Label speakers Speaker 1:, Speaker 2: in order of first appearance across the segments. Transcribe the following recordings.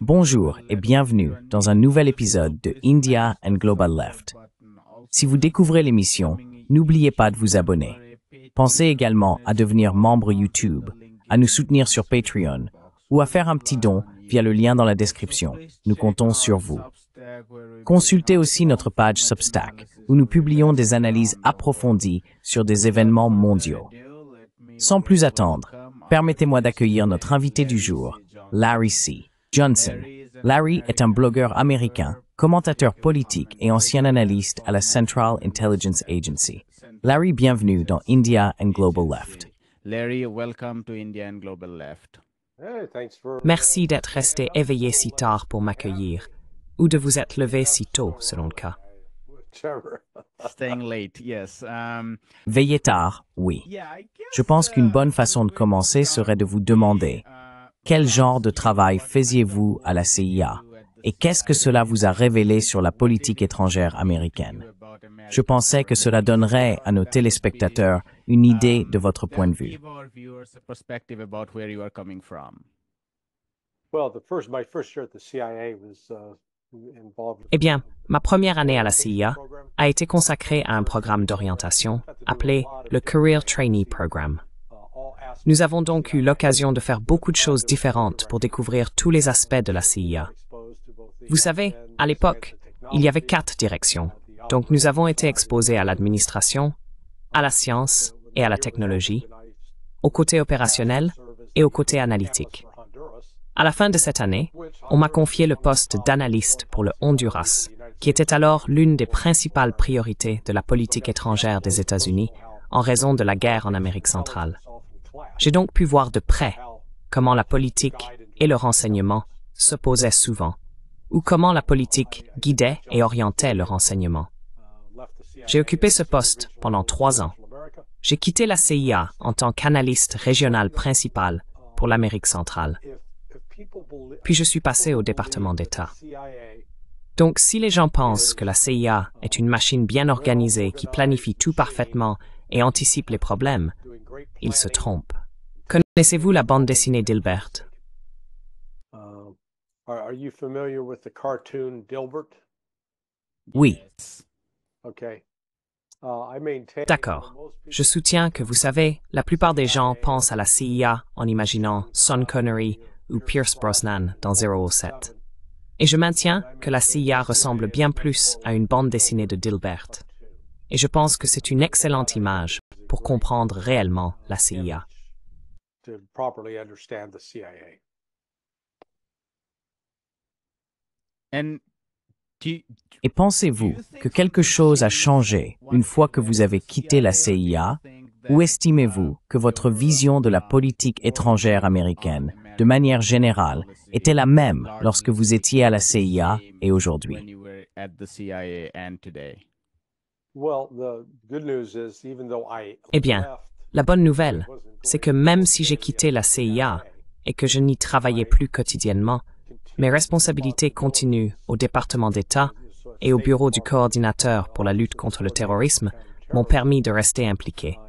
Speaker 1: Bonjour et bienvenue dans un nouvel épisode de India and Global Left. Si vous découvrez l'émission, n'oubliez pas de vous abonner. Pensez également à devenir membre YouTube, à nous soutenir sur Patreon ou à faire un petit don via le lien dans la description. Nous comptons sur vous. Consultez aussi notre page Substack, où nous publions des analyses approfondies sur des événements mondiaux. Sans plus attendre, permettez-moi d'accueillir notre invité du jour, Larry C. Johnson. Larry est un blogueur américain, commentateur politique et ancien analyste à la Central Intelligence Agency. Larry, bienvenue dans India and Global Left.
Speaker 2: Larry, welcome to India and Global Left.
Speaker 3: Merci d'être resté éveillé si tard pour m'accueillir, ou de vous être levé si tôt, selon le cas.
Speaker 2: Staying late, yes.
Speaker 1: Veillez tard, oui. Je pense qu'une bonne façon de commencer serait de vous demander quel genre de travail faisiez-vous à la CIA et qu'est-ce que cela vous a révélé sur la politique étrangère américaine. Je pensais que cela donnerait à nos téléspectateurs une idée de votre point de vue.
Speaker 3: Eh bien, ma première année à la CIA a été consacrée à un programme d'orientation appelé le Career Trainee Program. Nous avons donc eu l'occasion de faire beaucoup de choses différentes pour découvrir tous les aspects de la CIA. Vous savez, à l'époque, il y avait 4 directions. Donc nous avons été exposés à l'administration, à la science et à la technologie, au côté opérationnel et au côté analytique. À la fin de cette année, on m'a confié le poste d'analyste pour le Honduras, qui était alors l'une des principales priorités de la politique étrangère des États-Unis en raison de la guerre en Amérique centrale. J'ai donc pu voir de près comment la politique et le renseignement s'opposaient souvent, ou comment la politique guidait et orientait le renseignement. J'ai occupé ce poste pendant 3 ans. J'ai quitté la CIA en tant qu'analyste régional principal pour l'Amérique centrale. Puis je suis passé au département d'État. Donc si les gens pensent que la CIA est une machine bien organisée qui planifie tout parfaitement et anticipe les problèmes, ils se trompent. Connaissez-vous la bande dessinée Dilbert?
Speaker 1: Oui.
Speaker 3: D'accord. Je soutiens que, vous savez, la plupart des gens pensent à la CIA en imaginant Sean Connery ou Pierce Brosnan dans 007. Et je maintiens que la CIA ressemble bien plus à une bande dessinée de Dilbert. Et je pense que c'est une excellente image pour comprendre réellement la CIA.
Speaker 1: Et pensez-vous que quelque chose a changé une fois que vous avez quitté la CIA, ou estimez-vous que votre vision de la politique étrangère américaine, de manière générale, était la même lorsque vous étiez à la CIA et aujourd'hui?
Speaker 3: Eh bien, la bonne nouvelle, c'est que même si j'ai quitté la CIA et que je n'y travaillais plus quotidiennement, mes responsabilités continuent au département d'État et au bureau du coordinateur pour la lutte contre le terrorisme m'ont permis de rester impliqué.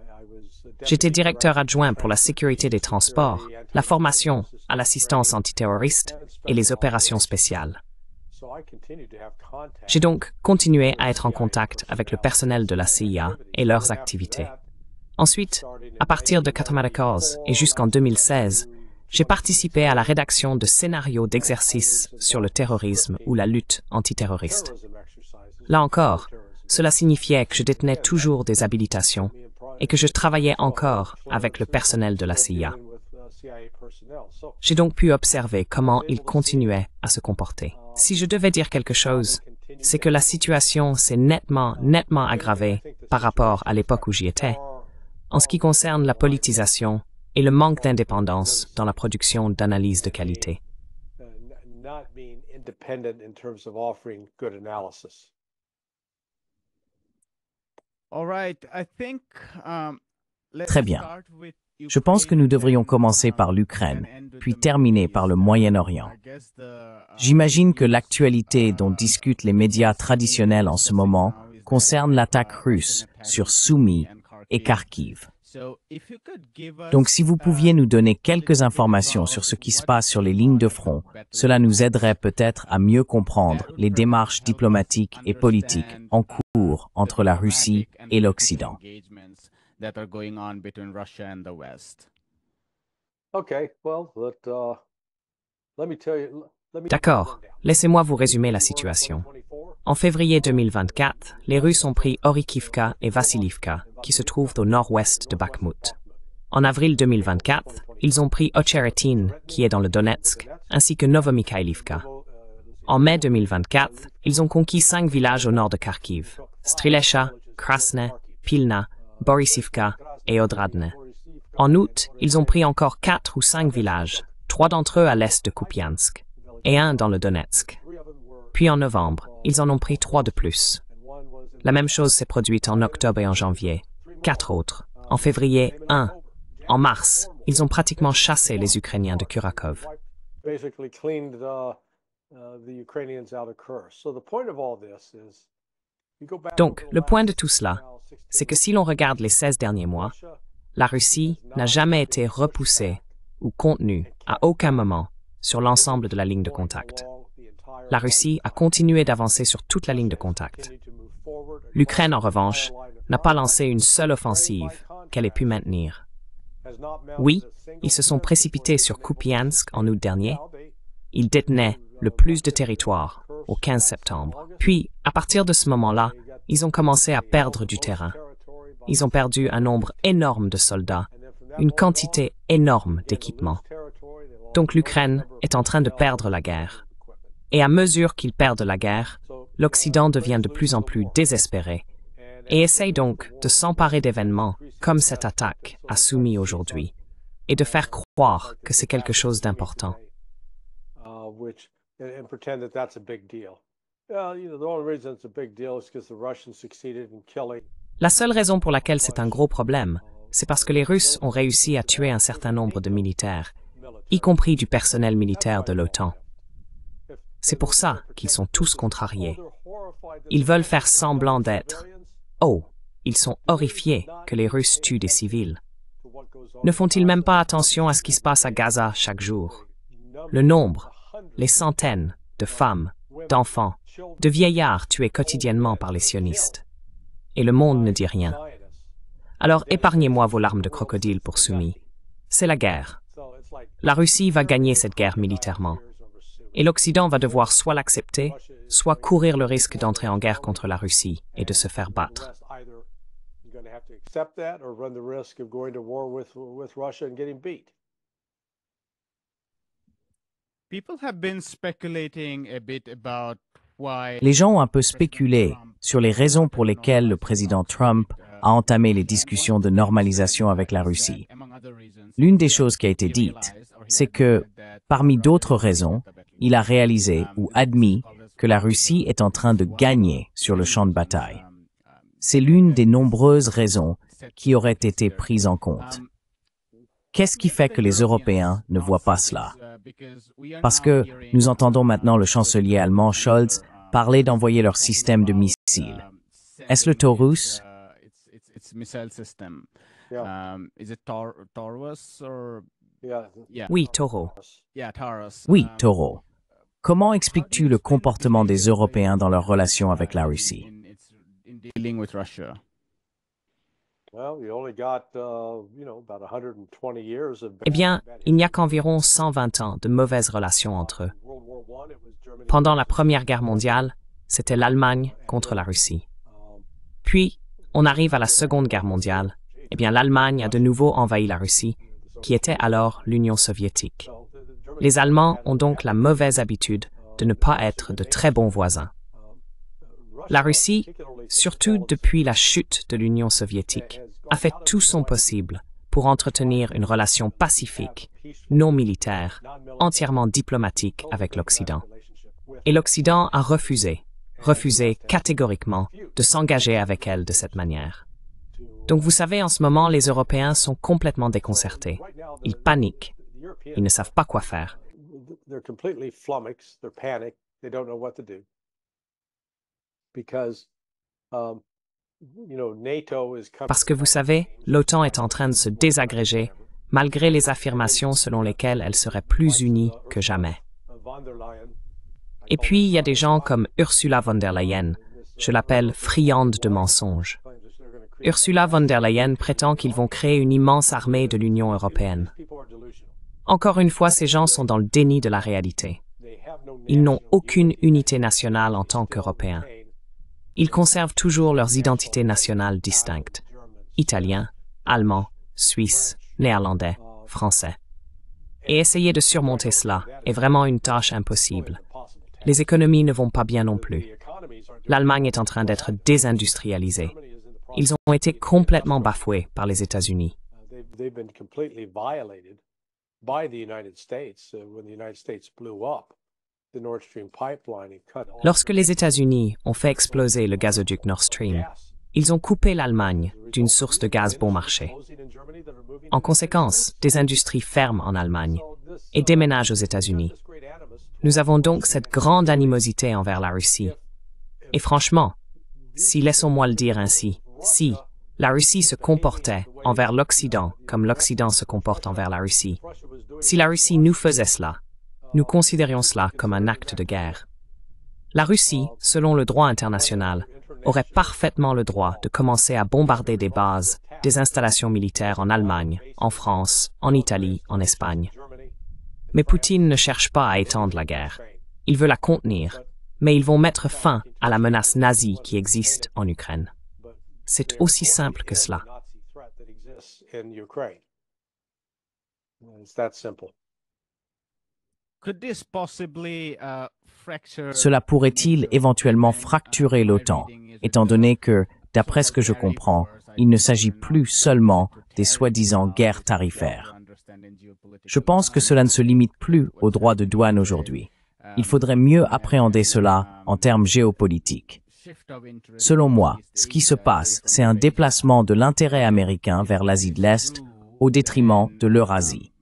Speaker 3: J'étais directeur adjoint pour la sécurité des transports, la formation à l'assistance antiterroriste et les opérations spéciales. J'ai donc continué à être en contact avec le personnel de la CIA et leurs activités. Ensuite, à partir de 1994 et jusqu'en 2016, j'ai participé à la rédaction de scénarios d'exercice sur le terrorisme ou la lutte antiterroriste. Là encore, cela signifiait que je détenais toujours des habilitations et que je travaillais encore avec le personnel de la CIA. J'ai donc pu observer comment ils continuaient à se comporter. Si je devais dire quelque chose, c'est que la situation s'est nettement aggravée par rapport à l'époque où j'y étais, en ce qui concerne la politisation et le manque d'indépendance dans la production d'analyses de qualité.
Speaker 1: Très bien. Je pense que nous devrions commencer par l'Ukraine, puis terminer par le Moyen-Orient. J'imagine que l'actualité dont discutent les médias traditionnels en ce moment concerne l'attaque russe sur Soumy et Kharkiv. Donc si vous pouviez nous donner quelques informations sur ce qui se passe sur les lignes de front, cela nous aiderait peut-être à mieux comprendre les démarches diplomatiques et politiques en cours entre la Russie et l'Occident.
Speaker 3: D'accord, laissez-moi vous résumer la situation. En février 2024, les Russes ont pris Orikivka et Vassilivka, qui se trouvent au nord-ouest de Bakhmut. En avril 2024, ils ont pris Ocheretin, qui est dans le Donetsk, ainsi que Novomikhailivka. En mai 2024, ils ont conquis 5 villages au nord de Kharkiv: Strilesha, Krasne, Pilna, Borisivka et Odradne. En août, ils ont pris encore 4 ou 5 villages, 3 d'entre eux à l'est de Kupiansk, et 1 dans le Donetsk. Puis en novembre, ils en ont pris 3 de plus. La même chose s'est produite en octobre et en janvier. 4 autres. En février, 1. En mars, ils ont pratiquement chassé les Ukrainiens de Kurakov. Donc, le point de tout cela, c'est que si l'on regarde les 16 derniers mois, la Russie n'a jamais été repoussée ou contenue à aucun moment sur l'ensemble de la ligne de contact. La Russie a continué d'avancer sur toute la ligne de contact. L'Ukraine, en revanche, n'a pas lancé une seule offensive qu'elle ait pu maintenir. Oui, ils se sont précipités sur Kupiansk en août dernier. Ils détenaient le plus de territoire au 15 septembre. Puis, à partir de ce moment-là, ils ont commencé à perdre du terrain. Ils ont perdu un nombre énorme de soldats, une quantité énorme d'équipements. Donc l'Ukraine est en train de perdre la guerre. Et à mesure qu'ils perdent la guerre, l'Occident devient de plus en plus désespéré et essaye donc de s'emparer d'événements comme cette attaque a soumis aujourd'hui et de faire croire que c'est quelque chose d'important. La seule raison pour laquelle c'est un gros problème, c'est parce que les Russes ont réussi à tuer un certain nombre de militaires, y compris du personnel militaire de l'OTAN. C'est pour ça qu'ils sont tous contrariés. Ils veulent faire semblant d'être. Oh, ils sont horrifiés que les Russes tuent des civils. Ne font-ils même pas attention à ce qui se passe à Gaza chaque jour? Le nombre, les centaines de femmes, d'enfants, de vieillards tués quotidiennement par les sionistes. Et le monde ne dit rien. Alors épargnez-moi vos larmes de crocodile pour Soumis. C'est la guerre. La Russie va gagner cette guerre militairement. Et l'Occident va devoir soit l'accepter, soit courir le risque d'entrer en guerre contre la Russie et de se faire battre.
Speaker 1: Les gens ont un peu spéculé sur les raisons pour lesquelles le président Trump a entamé les discussions de normalisation avec la Russie. L'une des choses qui a été dite, c'est que, parmi d'autres raisons, il a réalisé ou admis que la Russie est en train de gagner sur le champ de bataille. C'est l'une des nombreuses raisons qui auraient été prises en compte. Qu'est-ce qui fait que les Européens ne voient pas cela? Parce que nous entendons maintenant le chancelier allemand Scholz parler d'envoyer leur système de missiles. Est-ce le Taurus?
Speaker 3: Oui, Taureau.
Speaker 1: Oui, Taureau. Comment expliques-tu le comportement des Européens dans leur relation avec la Russie?
Speaker 3: Eh bien, il n'y a qu'environ 120 ans de mauvaises relations entre eux. Pendant la Première Guerre mondiale, c'était l'Allemagne contre la Russie. Puis, on arrive à la Seconde Guerre mondiale. Eh bien, l'Allemagne a de nouveau envahi la Russie, qui était alors l'Union soviétique. Les Allemands ont donc la mauvaise habitude de ne pas être de très bons voisins. La Russie, surtout depuis la chute de l'Union soviétique, a fait tout son possible pour entretenir une relation pacifique, non militaire, entièrement diplomatique avec l'Occident. Et l'Occident a refusé catégoriquement de s'engager avec elle de cette manière. Donc vous savez, en ce moment, les Européens sont complètement déconcertés. Ils paniquent. Ils ne savent pas quoi faire. Parce que vous savez, l'OTAN est en train de se désagréger, malgré les affirmations selon lesquelles elle serait plus unie que jamais. Et puis, il y a des gens comme Ursula von der Leyen, je l'appelle friande de mensonges. Ursula von der Leyen prétend qu'ils vont créer une immense armée de l'Union européenne. Encore une fois, ces gens sont dans le déni de la réalité. Ils n'ont aucune unité nationale en tant qu'Européens. Ils conservent toujours leurs identités nationales distinctes. Italiens, Allemands, Suisses, Néerlandais, Français. Et essayer de surmonter cela est vraiment une tâche impossible. Les économies ne vont pas bien non plus. L'Allemagne est en train d'être désindustrialisée. Ils ont été complètement bafoués par les États-Unis. Lorsque les États-Unis ont fait exploser le gazoduc Nord Stream, ils ont coupé l'Allemagne d'une source de gaz bon marché. En conséquence, des industries ferment en Allemagne et déménagent aux États-Unis. Nous avons donc cette grande animosité envers la Russie. Et franchement, si, laissons-moi le dire ainsi, si la Russie se comportait envers l'Occident comme l'Occident se comporte envers la Russie, si la Russie nous faisait cela, nous considérions cela comme un acte de guerre. La Russie, selon le droit international, aurait parfaitement le droit de commencer à bombarder des bases, des installations militaires en Allemagne, en France, en Italie, en Espagne. Mais Poutine ne cherche pas à étendre la guerre. Il veut la contenir, mais ils vont mettre fin à la menace nazie qui existe en Ukraine. C'est aussi simple que cela.
Speaker 1: Cela pourrait-il éventuellement fracturer l'OTAN, étant donné que, d'après ce que je comprends, il ne s'agit plus seulement des soi-disant guerres tarifaires. Je pense que cela ne se limite plus aux droits de douane aujourd'hui. Il faudrait mieux appréhender cela en termes géopolitiques. Selon moi, ce qui se passe, c'est un déplacement de l'intérêt américain vers l'Asie de l'Est au détriment de l'Eurasie.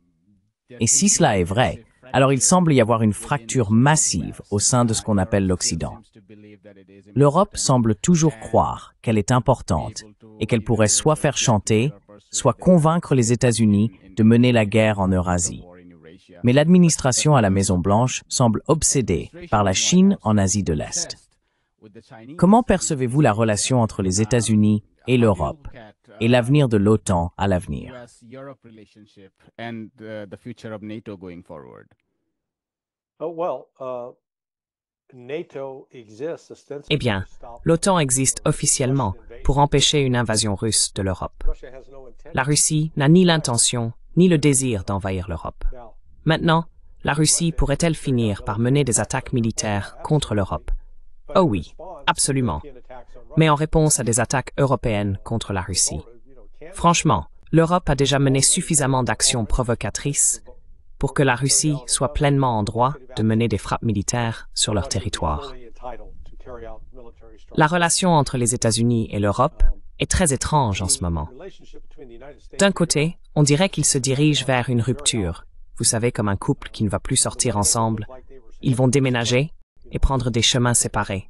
Speaker 1: Et si cela est vrai, alors il semble y avoir une fracture massive au sein de ce qu'on appelle l'Occident. L'Europe semble toujours croire qu'elle est importante et qu'elle pourrait soit faire chanter, soit convaincre les États-Unis de mener la guerre en Eurasie. Mais l'administration à la Maison-Blanche semble obsédée par la Chine en Asie de l'Est. Comment percevez-vous la relation entre les États-Unis et l'Europe et l'avenir de l'OTAN à l'avenir?
Speaker 3: Eh bien, l'OTAN existe officiellement pour empêcher une invasion russe de l'Europe. La Russie n'a ni l'intention ni le désir d'envahir l'Europe. Maintenant, la Russie pourrait-elle finir par mener des attaques militaires contre l'Europe? Oh oui, absolument. Mais en réponse à des attaques européennes contre la Russie. Franchement, l'Europe a déjà mené suffisamment d'actions provocatrices pour que la Russie soit pleinement en droit de mener des frappes militaires sur leur territoire. La relation entre les États-Unis et l'Europe est très étrange en ce moment. D'un côté, on dirait qu'ils se dirigent vers une rupture. Vous savez, comme un couple qui ne va plus sortir ensemble. Ils vont déménager et prendre des chemins séparés.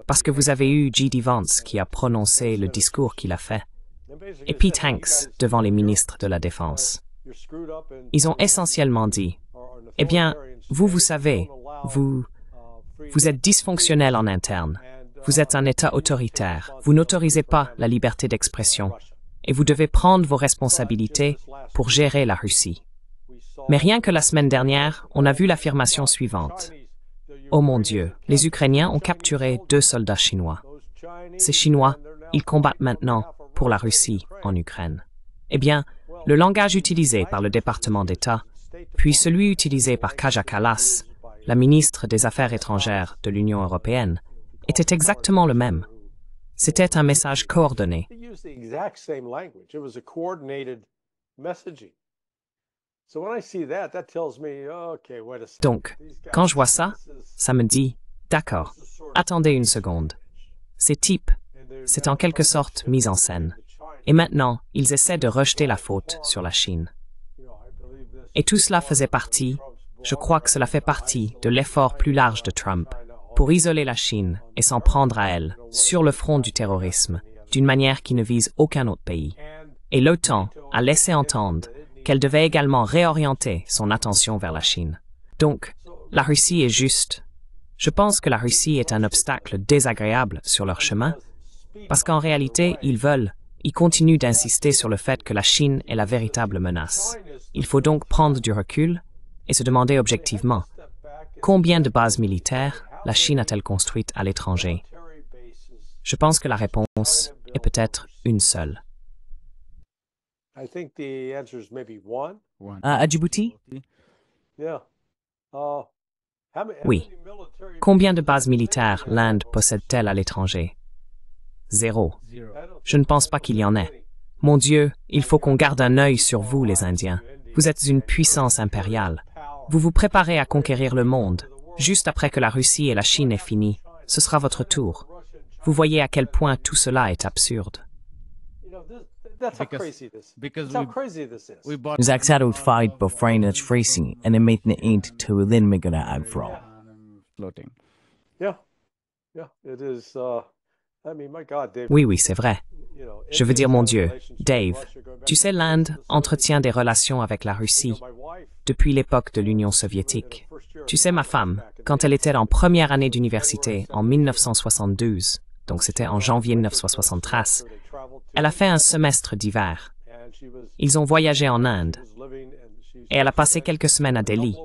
Speaker 3: Parce que vous avez eu J.D. Vance qui a prononcé le discours qu'il a fait, et Pete Hanks devant les ministres de la Défense. Ils ont essentiellement dit, « Eh bien, vous savez, vous êtes dysfonctionnel en interne, vous êtes un État autoritaire, vous n'autorisez pas la liberté d'expression, et vous devez prendre vos responsabilités pour gérer la Russie. » Mais rien que la semaine dernière, on a vu l'affirmation suivante. Oh mon Dieu, les Ukrainiens ont capturé 2 soldats chinois. Ces Chinois, ils combattent maintenant pour la Russie en Ukraine. Eh bien, le langage utilisé par le département d'État, puis celui utilisé par Kaja Kallas, la ministre des Affaires étrangères de l'Union européenne, était exactement le même. C'était un message coordonné. Donc, quand je vois ça, ça me dit, d'accord, attendez une seconde. Ces types, c'est en quelque sorte mis en scène. Et maintenant, ils essaient de rejeter la faute sur la Chine. Et tout cela faisait partie, je crois que cela fait partie de l'effort plus large de Trump pour isoler la Chine et s'en prendre à elle sur le front du terrorisme d'une manière qui ne vise aucun autre pays. Et l'OTAN a laissé entendre qu'elle devait également réorienter son attention vers la Chine. Donc, la Russie est juste. Je pense que la Russie est un obstacle désagréable sur leur chemin, parce qu'en réalité, ils continuent d'insister sur le fait que la Chine est la véritable menace. Il faut donc prendre du recul et se demander objectivement, combien de bases militaires la Chine a-t-elle construites à l'étranger? Je pense que la réponse est peut-être une seule.
Speaker 1: À Djibouti?
Speaker 3: Oui. Combien de bases militaires l'Inde possède-t-elle à l'étranger? 0. Je ne pense pas qu'il y en ait. Mon Dieu, il faut qu'on garde un œil sur vous, les Indiens. Vous êtes une puissance impériale. Vous vous préparez à conquérir le monde. Juste après que la Russie et la Chine aient fini, ce sera votre tour. Vous voyez à quel point tout cela est absurde.
Speaker 1: Zaxad ut fight befreien het freezing en de meten eend to lin megana agfro.
Speaker 3: Oui, c'est vrai. Je veux dire, mon Dieu, Dave, tu sais, l'Inde entretient des relations avec la Russie depuis l'époque de l'Union soviétique. Tu sais, ma femme, quand elle était en première année d'université en 1972, donc c'était en janvier 1973, elle a fait un semestre d'hiver. Ils ont voyagé en Inde et elle a passé quelques semaines à Delhi.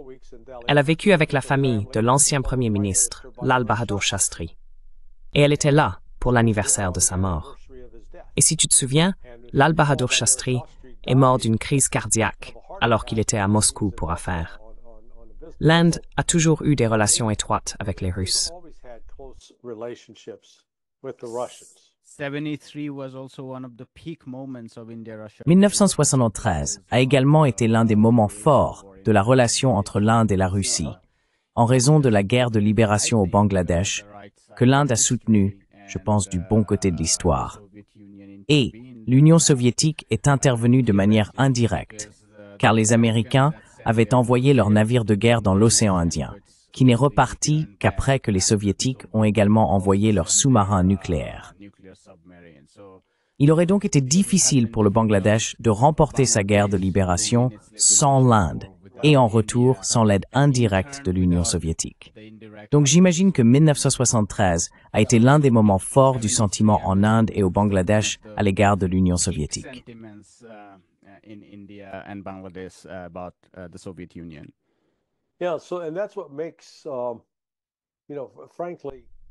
Speaker 3: Elle a vécu avec la famille de l'ancien Premier ministre, Lal Bahadur Shastri. Et elle était là pour l'anniversaire de sa mort. Et si tu te souviens, Lal Bahadur Shastri est mort d'une crise cardiaque alors qu'il était à Moscou pour affaires. L'Inde a toujours eu des relations étroites avec les Russes.
Speaker 1: 1973 a également été l'un des moments forts de la relation entre l'Inde et la Russie, en raison de la guerre de libération au Bangladesh, que l'Inde a soutenue, je pense, du bon côté de l'histoire. Et l'Union soviétique est intervenue de manière indirecte, car les Américains avaient envoyé leurs navires de guerre dans l'océan Indien, qui n'est reparti qu'après que les Soviétiques ont également envoyé leurs sous-marins nucléaires. Il aurait donc été difficile pour le Bangladesh de remporter sa guerre de libération sans l'Inde et en retour sans l'aide indirecte de l'Union soviétique. Donc j'imagine que 1973 a été l'un des moments forts du sentiment en Inde et au Bangladesh à l'égard de l'Union soviétique.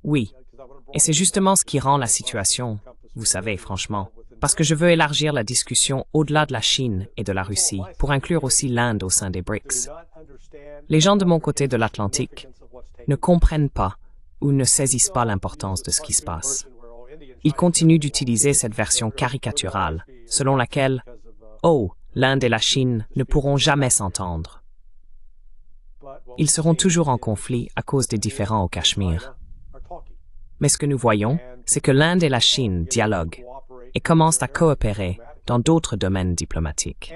Speaker 3: Oui, et c'est justement ce qui rend la situation, vous savez, franchement, parce que je veux élargir la discussion au-delà de la Chine et de la Russie pour inclure aussi l'Inde au sein des BRICS. Les gens de mon côté de l'Atlantique ne comprennent pas ou ne saisissent pas l'importance de ce qui se passe. Ils continuent d'utiliser cette version caricaturale, selon laquelle « Oh, l'Inde et la Chine ne pourront jamais s'entendre ». Ils seront toujours en conflit à cause des différends au Cachemire. Mais ce que nous voyons, c'est que l'Inde et la Chine dialoguent et commencent à coopérer dans d'autres domaines diplomatiques.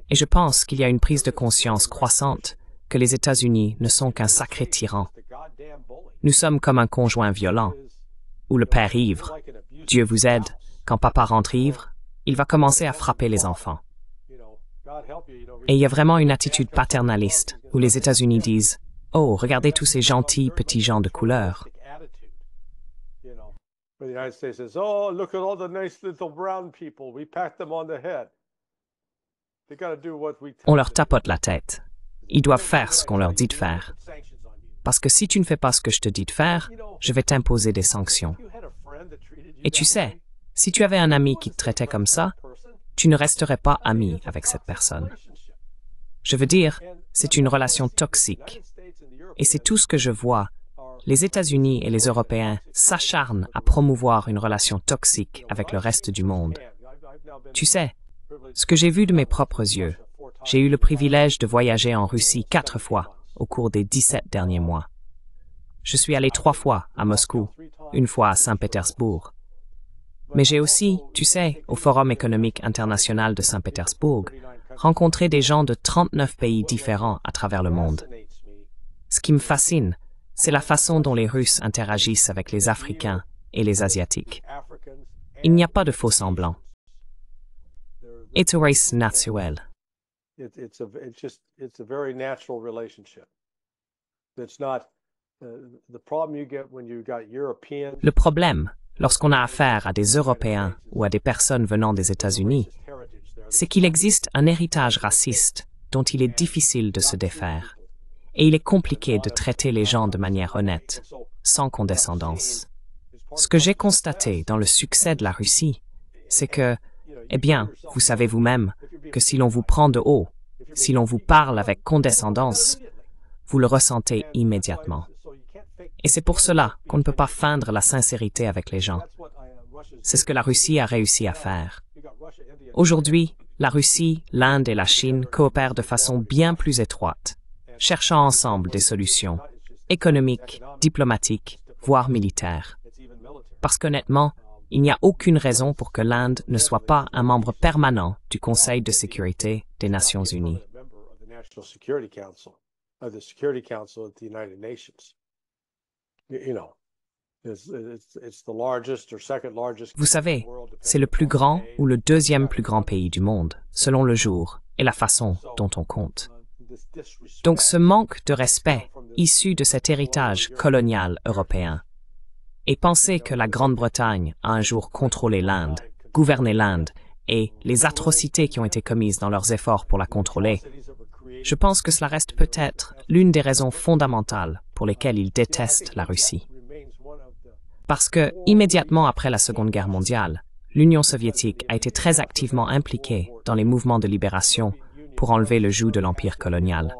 Speaker 3: Et je pense qu'il y a une prise de conscience croissante que les États-Unis ne sont qu'un sacré tyran. Nous sommes comme un conjoint violent, ou le père ivre. Dieu vous aide, quand papa rentre ivre, il va commencer à frapper les enfants. Et il y a vraiment une attitude paternaliste où les États-Unis disent « Oh, regardez tous ces gentils petits gens de couleur ». On leur tapote la tête. Ils doivent faire ce qu'on leur dit de faire. Parce que si tu ne fais pas ce que je te dis de faire, je vais t'imposer des sanctions. Et tu sais, si tu avais un ami qui te traitait comme ça, tu ne resterais pas ami avec cette personne. Je veux dire, c'est une relation toxique. Et c'est tout ce que je vois. Les États-Unis et les Européens s'acharnent à promouvoir une relation toxique avec le reste du monde. Tu sais, ce que j'ai vu de mes propres yeux, j'ai eu le privilège de voyager en Russie 4 fois au cours des 17 derniers mois. Je suis allé 3 fois à Moscou, 1 fois à Saint-Pétersbourg. Mais j'ai aussi, tu sais, au Forum économique international de Saint-Pétersbourg, rencontrer des gens de 39 pays différents à travers le monde. Ce qui me fascine, c'est la façon dont les Russes interagissent avec les Africains et les Asiatiques. Il n'y a pas de faux semblants. C'est un race naturel.
Speaker 4: It's a very natural relationship. It's not the problem you get when you got European.
Speaker 3: Le problème, lorsqu'on a affaire à des Européens ou à des personnes venant des États-Unis, c'est qu'il existe un héritage raciste dont il est difficile de se défaire. Et il est compliqué de traiter les gens de manière honnête, sans condescendance. Ce que j'ai constaté dans le succès de la Russie, c'est que, eh bien, vous savez vous-même que si l'on vous prend de haut, si l'on vous parle avec condescendance, vous le ressentez immédiatement. Et c'est pour cela qu'on ne peut pas feindre la sincérité avec les gens. C'est ce que la Russie a réussi à faire. Aujourd'hui, la Russie, l'Inde et la Chine coopèrent de façon bien plus étroite, cherchant ensemble des solutions économiques, diplomatiques, voire militaires. Parce qu'honnêtement, il n'y a aucune raison pour que l'Inde ne soit pas un membre permanent du Conseil de sécurité des Nations Unies. Vous savez, c'est le plus grand ou le deuxième plus grand pays du monde, selon le jour et la façon dont on compte. Donc ce manque de respect issu de cet héritage colonial européen, et penser que la Grande-Bretagne a un jour contrôlé l'Inde, gouverné l'Inde, et les atrocités qui ont été commises dans leurs efforts pour la contrôler, je pense que cela reste peut-être l'une des raisons fondamentales pour lesquelles ils détestent la Russie. Parce que, immédiatement après la Seconde Guerre mondiale, l'Union soviétique a été très activement impliquée dans les mouvements de libération pour enlever le joug de l'empire colonial.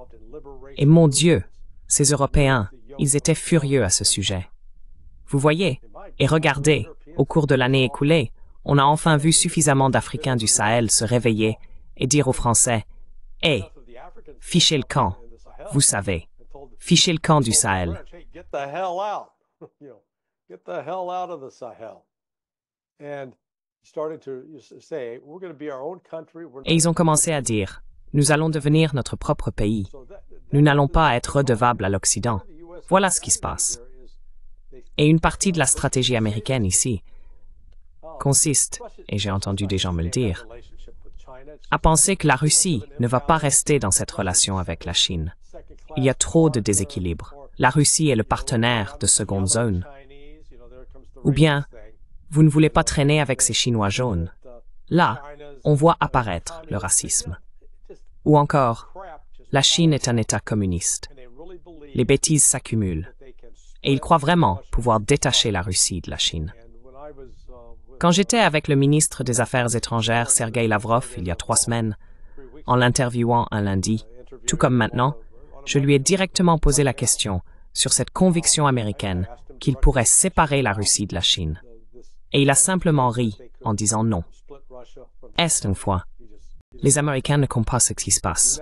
Speaker 3: Et mon Dieu, ces Européens, ils étaient furieux à ce sujet. Vous voyez, et regardez, au cours de l'année écoulée, on a enfin vu suffisamment d'Africains du Sahel se réveiller et dire aux Français « Hey, fichez le camp, vous savez, fichez le camp du Sahel. » Et ils ont commencé à dire « Nous allons devenir notre propre pays. Nous n'allons pas être redevables à l'Occident. Voilà ce qui se passe. » Et une partie de la stratégie américaine ici consiste, et j'ai entendu des gens me le dire, à penser que la Russie ne va pas rester dans cette relation avec la Chine. Il y a trop de déséquilibre. La Russie est le partenaire de seconde zone. Ou bien, vous ne voulez pas traîner avec ces Chinois jaunes. Là, on voit apparaître le racisme. Ou encore, la Chine est un État communiste. Les bêtises s'accumulent. Et ils croient vraiment pouvoir détacher la Russie de la Chine. Quand j'étais avec le ministre des Affaires étrangères, Sergueï Lavrov, il y a 3 semaines, en l'interviewant un lundi, tout comme maintenant, je lui ai directement posé la question sur cette conviction américaine qu'il pourrait séparer la Russie de la Chine. Et il a simplement ri en disant non. Est-ce une fois? Les Américains ne comprennent pas ce qui se passe.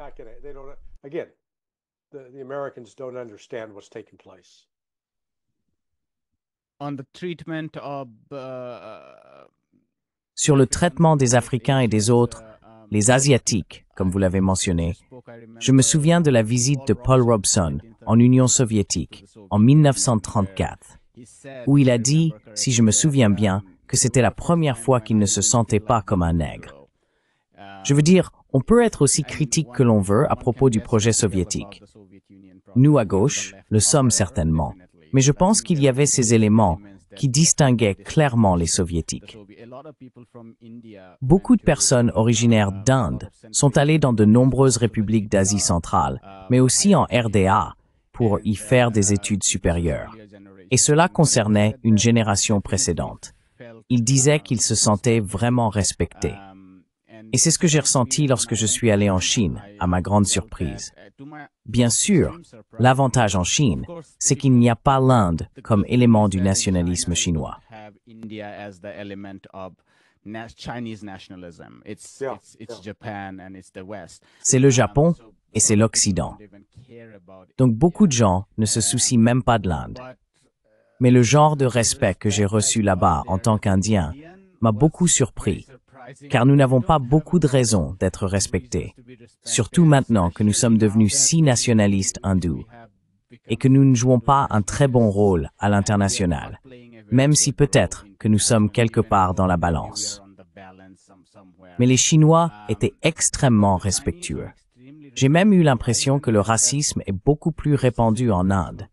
Speaker 1: Sur le traitement des Africains et des autres, les Asiatiques, comme vous l'avez mentionné, je me souviens de la visite de Paul Robeson en Union soviétique en 1934, où il a dit, si je me souviens bien, que c'était la première fois qu'il ne se sentait pas comme un nègre. Je veux dire, on peut être aussi critique que l'on veut à propos du projet soviétique. Nous, à gauche, le sommes certainement, mais je pense qu'il y avait ces éléments qui distinguaient clairement les soviétiques. Beaucoup de personnes originaires d'Inde sont allées dans de nombreuses républiques d'Asie centrale, mais aussi en RDA, pour y faire des études supérieures. Et cela concernait une génération précédente. Ils disaient qu'ils se sentaient vraiment respectés. Et c'est ce que j'ai ressenti lorsque je suis allé en Chine, à ma grande surprise. Bien sûr, l'avantage en Chine, c'est qu'il n'y a pas l'Inde comme élément du nationalisme chinois. C'est le Japon et c'est l'Occident. Donc beaucoup de gens ne se soucient même pas de l'Inde. Mais le genre de respect que j'ai reçu là-bas en tant qu'Indien m'a beaucoup surpris car nous n'avons pas beaucoup de raisons d'être respectés, surtout maintenant que nous sommes devenus si nationalistes hindous et que nous ne jouons pas un très bon rôle à l'international, même si peut-être que nous sommes quelque part dans la balance. Mais les Chinois étaient extrêmement respectueux. J'ai même eu l'impression que le racisme est beaucoup plus répandu en Inde,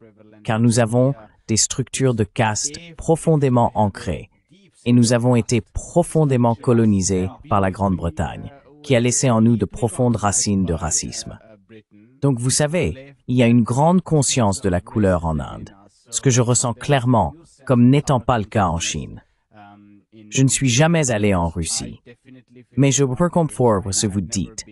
Speaker 1: car nous avons des structures de caste profondément ancrées et nous avons été profondément colonisés par la Grande-Bretagne, qui a laissé en nous de profondes racines de racisme. Donc vous savez, il y a une grande conscience de la couleur en Inde, ce que je ressens clairement comme n'étant pas le cas en Chine. Je ne suis jamais allé en Russie, mais je peux comprendre ce que vous dites.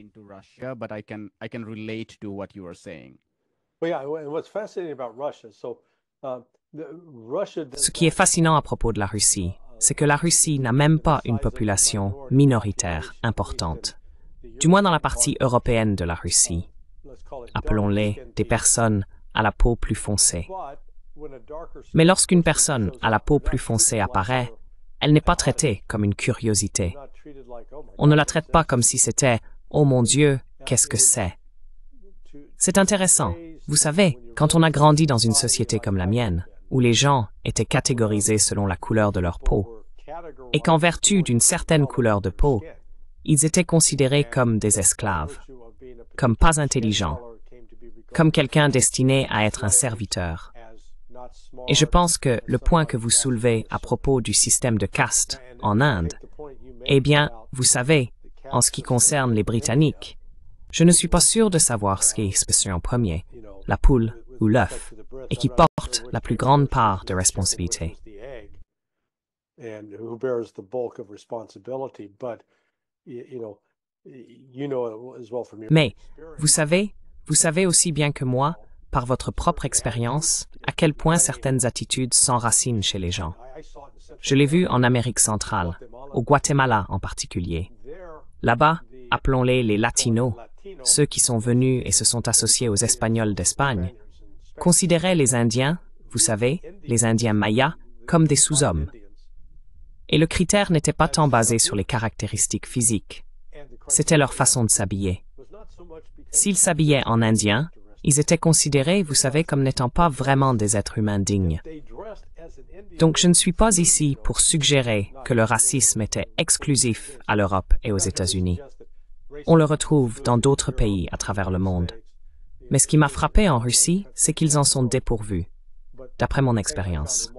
Speaker 3: Ce qui est fascinant à propos de la Russie, c'est que la Russie n'a même pas une population minoritaire importante, du moins dans la partie européenne de la Russie. Appelons-les des personnes à la peau plus foncée. Mais lorsqu'une personne à la peau plus foncée apparaît, elle n'est pas traitée comme une curiosité. On ne la traite pas comme si c'était « Oh mon Dieu, qu'est-ce que c'est ?» C'est intéressant. Vous savez, quand on a grandi dans une société comme la mienne, où les gens étaient catégorisés selon la couleur de leur peau, et qu'en vertu d'une certaine couleur de peau, ils étaient considérés comme des esclaves, comme pas intelligents, comme quelqu'un destiné à être un serviteur. Et je pense que le point que vous soulevez à propos du système de caste en Inde, eh bien, vous savez, en ce qui concerne les Britanniques, je ne suis pas sûr de savoir ce qui est spécial en premier, la poule ou l'œuf, et qui porte la plus grande part de responsabilité. Mais, vous savez aussi bien que moi, par votre propre expérience, à quel point certaines attitudes s'enracinent chez les gens. Je l'ai vu en Amérique centrale, au Guatemala en particulier. Là-bas, appelons-les les Latinos, ceux qui sont venus et se sont associés aux Espagnols d'Espagne, considéraient les Indiens, vous savez, les Indiens mayas, comme des sous-hommes. Et le critère n'était pas tant basé sur les caractéristiques physiques, c'était leur façon de s'habiller. S'ils s'habillaient en Indien, ils étaient considérés, vous savez, comme n'étant pas vraiment des êtres humains dignes. Donc je ne suis pas ici pour suggérer que le racisme était exclusif à l'Europe et aux États-Unis. On le retrouve dans d'autres pays à travers le monde. Mais ce qui m'a frappé en Russie, c'est qu'ils en sont dépourvus, d'après mon expérience.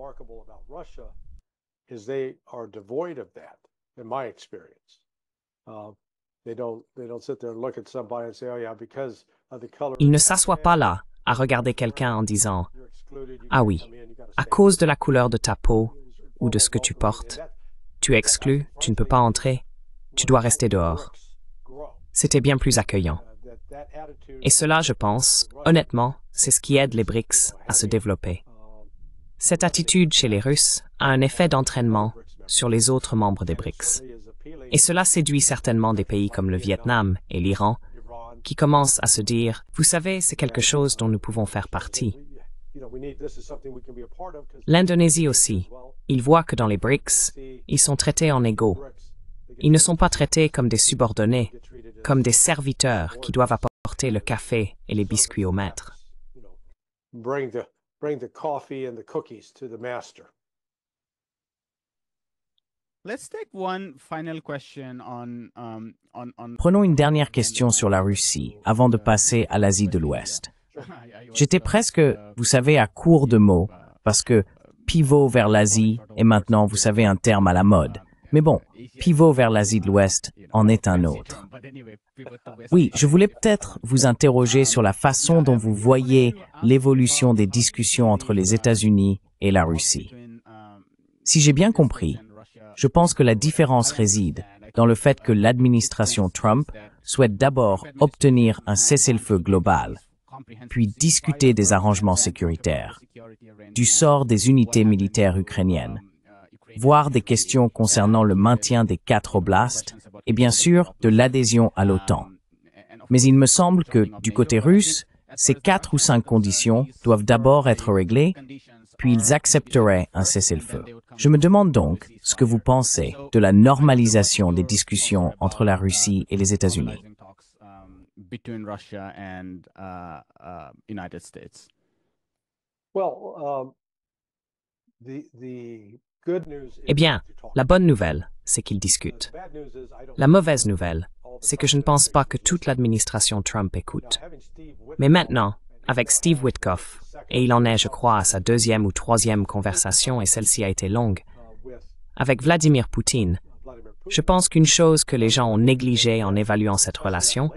Speaker 3: Ils ne s'assoient pas là à regarder quelqu'un en disant « Ah oui, à cause de la couleur de ta peau ou de ce que tu portes, tu es exclu, tu ne peux pas entrer, tu dois rester dehors. » C'était bien plus accueillant. Et cela, je pense, honnêtement, c'est ce qui aide les BRICS à se développer. Cette attitude chez les Russes a un effet d'entraînement sur les autres membres des BRICS. Et cela séduit certainement des pays comme le Vietnam et l'Iran, qui commencent à se dire « Vous savez, c'est quelque chose dont nous pouvons faire partie. » L'Indonésie aussi. Ils voient que dans les BRICS, ils sont traités en égaux. Ils ne sont pas traités comme des subordonnés, comme des serviteurs qui doivent apporter le café et les biscuits au maître.
Speaker 1: Prenons une dernière question sur la Russie avant de passer à l'Asie de l'Ouest. J'étais presque, vous savez, à court de mots, parce que pivot vers l'Asie est maintenant, vous savez, un terme à la mode. Mais bon, pivot vers l'Asie de l'Ouest en est un autre. Oui, je voulais peut-être vous interroger sur la façon dont vous voyez l'évolution des discussions entre les États-Unis et la Russie. Si j'ai bien compris, je pense que la différence réside dans le fait que l'administration Trump souhaite d'abord obtenir un cessez-le-feu global, puis discuter des arrangements sécuritaires, du sort des unités militaires ukrainiennes, voire des questions concernant le maintien des 4 oblasts et bien sûr de l'adhésion à l'OTAN. Mais il me semble que, du côté russe, ces 4 ou 5 conditions doivent d'abord être réglées puis ils accepteraient un cessez-le-feu. Je me demande donc ce que vous pensez de la normalisation des discussions entre la Russie et les États-Unis.
Speaker 2: Between Russia and United States.
Speaker 3: Eh bien, la bonne nouvelle, c'est qu'ils discutent. La mauvaise nouvelle, c'est que je ne pense pas que toute l'administration Trump écoute. Mais maintenant, avec Steve Witkoff, et il en est, je crois, à sa deuxième ou troisième conversation et celle-ci a été longue, avec Vladimir Poutine, je pense qu'une chose que les gens ont négligée en évaluant cette relation,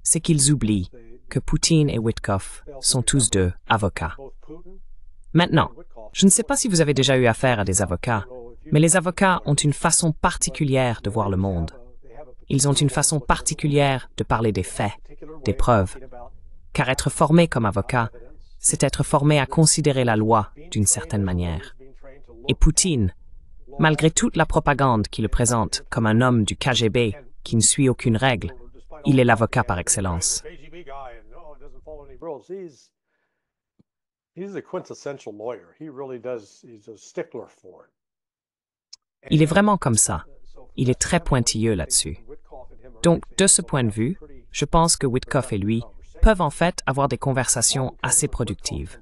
Speaker 3: c'est qu'ils oublient que Poutine et Witkoff sont tous deux avocats. Maintenant, je ne sais pas si vous avez déjà eu affaire à des avocats, mais les avocats ont une façon particulière de voir le monde. Ils ont une façon particulière de parler des faits, des preuves. Car être formé comme avocat, c'est être formé à considérer la loi d'une certaine manière. Et Poutine, malgré toute la propagande qui le présente comme un homme du KGB qui ne suit aucune règle, il est l'avocat par excellence. Il est vraiment comme ça. Il est très pointilleux là-dessus. Donc, de ce point de vue, je pense que Witkoff et lui peuvent en fait avoir des conversations assez productives.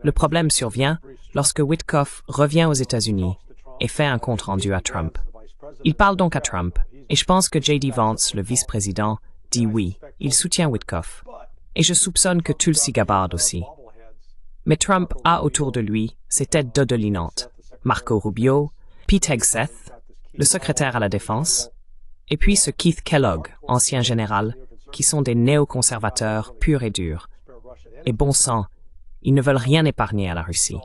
Speaker 3: Le problème survient lorsque Witkoff revient aux États-Unis et fait un compte-rendu à Trump. Il parle donc à Trump, et je pense que J.D. Vance, le vice-président, dit oui, il soutient Witkoff. Et je soupçonne que Tulsi Gabbard aussi. Mais Trump a autour de lui ses têtes dodelinantes, Marco Rubio, Pete Hegseth, le secrétaire à la Défense, et puis ce Keith Kellogg, ancien général, qui sont des néoconservateurs purs et durs. Et bon sang, ils ne veulent rien épargner à la Russie.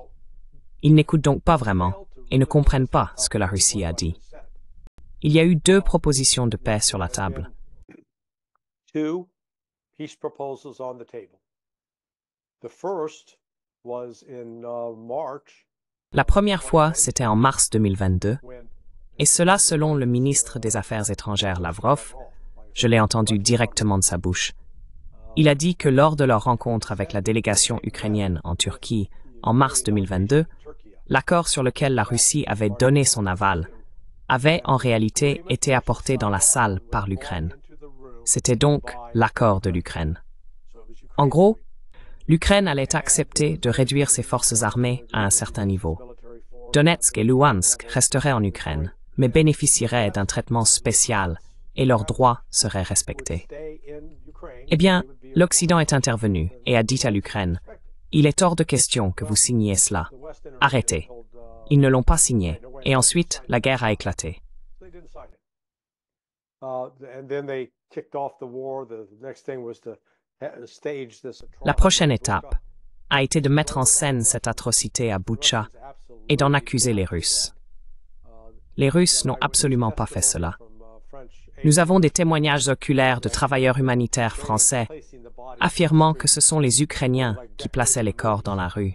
Speaker 3: Ils n'écoutent donc pas vraiment et ne comprennent pas ce que la Russie a dit. Il y a eu 2 propositions de paix sur la table. La première fois, c'était en mars 2022, et cela selon le ministre des Affaires étrangères Lavrov. Je l'ai entendu directement de sa bouche. Il a dit que lors de leur rencontre avec la délégation ukrainienne en Turquie en mars 2022, l'accord sur lequel la Russie avait donné son aval avait en réalité été apporté dans la salle par l'Ukraine. C'était donc l'accord de l'Ukraine. En gros, l'Ukraine allait accepter de réduire ses forces armées à un certain niveau. Donetsk et Luhansk resteraient en Ukraine, mais bénéficieraient d'un traitement spécial et leurs droits seraient respectés. Eh bien, l'Occident est intervenu et a dit à l'Ukraine, « Il est hors de question que vous signiez cela. Arrêtez. » Ils ne l'ont pas signé, et ensuite, la guerre a éclaté. La prochaine étape a été de mettre en scène cette atrocité à Boutcha et d'en accuser les Russes. Les Russes n'ont absolument pas fait cela. Nous avons des témoignages oculaires de travailleurs humanitaires français affirmant que ce sont les Ukrainiens qui plaçaient les corps dans la rue.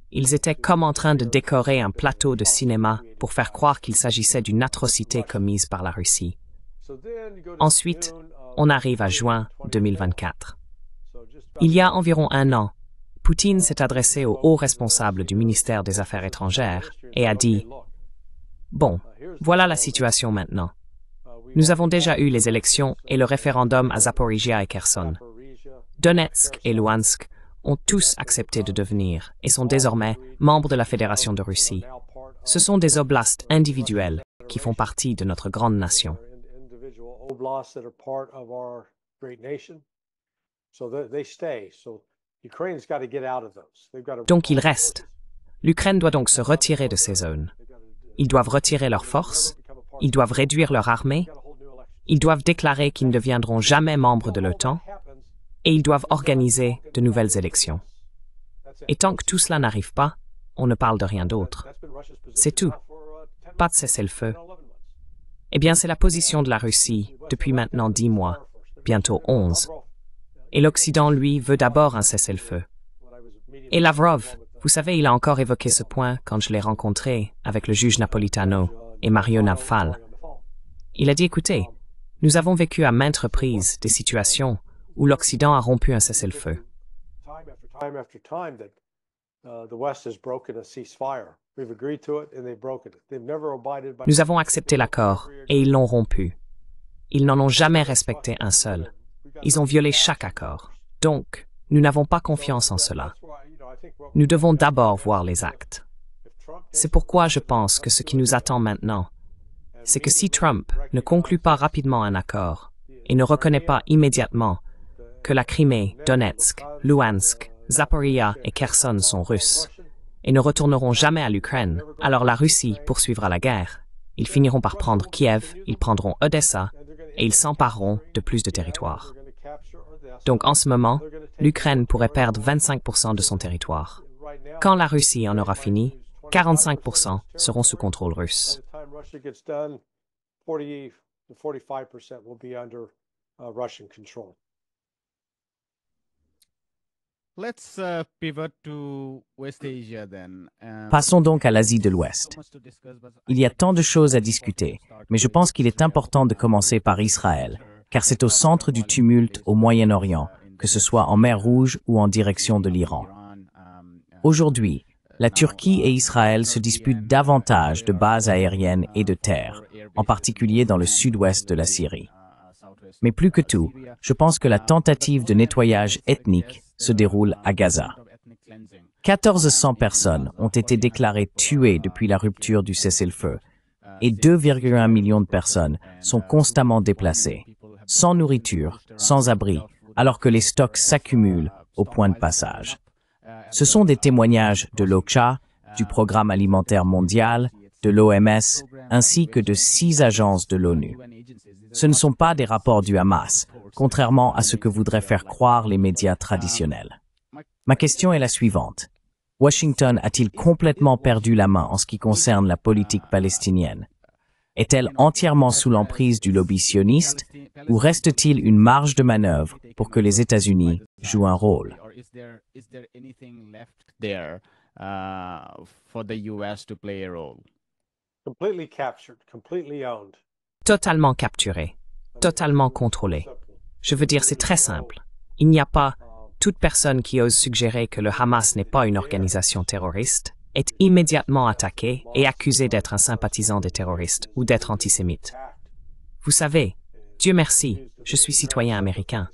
Speaker 3: Ils étaient comme en train de décorer un plateau de cinéma pour faire croire qu'il s'agissait d'une atrocité commise par la Russie. Ensuite, on arrive à juin 2024. Il y a environ 1 an, Poutine s'est adressé aux hauts responsables du ministère des Affaires étrangères et a dit « Bon, voilà la situation maintenant. Nous avons déjà eu les élections et le référendum à Zaporizhia et Kherson. Donetsk et Luhansk ont tous accepté de devenir et sont désormais membres de la Fédération de Russie. Ce sont des oblasts individuels qui font partie de notre grande nation. Donc ils restent. L'Ukraine doit donc se retirer de ces zones. Ils doivent retirer leurs forces, ils doivent réduire leur armée, ils doivent déclarer qu'ils ne deviendront jamais membres de l'OTAN, et ils doivent organiser de nouvelles élections. Et tant que tout cela n'arrive pas, on ne parle de rien d'autre. C'est tout. Pas de cessez-le-feu. Eh bien, c'est la position de la Russie depuis maintenant 10 mois, bientôt 11. Et l'Occident, lui, veut d'abord un cessez-le-feu. Et Lavrov, vous savez, il a encore évoqué ce point quand je l'ai rencontré avec le juge Napolitano et Mario Navfal. Il a dit, écoutez, nous avons vécu à maintes reprises des situations où l'Occident a rompu un cessez-le-feu. Nous avons accepté l'accord et ils l'ont rompu. Ils n'en ont jamais respecté un seul. Ils ont violé chaque accord. Donc, nous n'avons pas confiance en cela. Nous devons d'abord voir les actes. C'est pourquoi je pense que ce qui nous attend maintenant, c'est que si Trump ne conclut pas rapidement un accord et ne reconnaît pas immédiatement que la Crimée, Donetsk, Luhansk, Zaporizhia et Kherson sont russes et ne retourneront jamais à l'Ukraine, alors la Russie poursuivra la guerre. Ils finiront par prendre Kiev, ils prendront Odessa et ils s'empareront de plus de territoire. Donc en ce moment, l'Ukraine pourrait perdre 25% de son territoire. Quand la Russie en aura fini, 45% seront sous contrôle russe.
Speaker 2: Let's pivot to West Asia then.
Speaker 1: Passons donc à l'Asie de l'Ouest. Il y a tant de choses à discuter, mais je pense qu'il est important de commencer par Israël, car c'est au centre du tumulte au Moyen-Orient, que ce soit en mer Rouge ou en direction de l'Iran. Aujourd'hui, la Turquie et Israël se disputent davantage de bases aériennes et de terre, en particulier dans le sud-ouest de la Syrie. Mais plus que tout, je pense que la tentative de nettoyage ethnique se déroule à Gaza. 1400 personnes ont été déclarées tuées depuis la rupture du cessez-le-feu et 2,1 millions de personnes sont constamment déplacées, sans nourriture, sans abri, alors que les stocks s'accumulent au point de passage. Ce sont des témoignages de l'OCHA, du Programme alimentaire mondial, de l'OMS, ainsi que de 6 agences de l'ONU. Ce ne sont pas des rapports du Hamas, contrairement à ce que voudraient faire croire les médias traditionnels. Ma question est la suivante. Washington a-t-il complètement perdu la main en ce qui concerne la politique palestinienne? Est-elle entièrement sous l'emprise du lobby sioniste ou reste-t-il une marge de manœuvre pour que les États-Unis jouent un rôle?
Speaker 3: Totalement capturé, totalement contrôlé. Je veux dire, c'est très simple. Il n'y a pas toute personne qui ose suggérer que le Hamas n'est pas une organisation terroriste est immédiatement attaquée et accusée d'être un sympathisant des terroristes ou d'être antisémite. Vous savez, Dieu merci, je suis citoyen américain.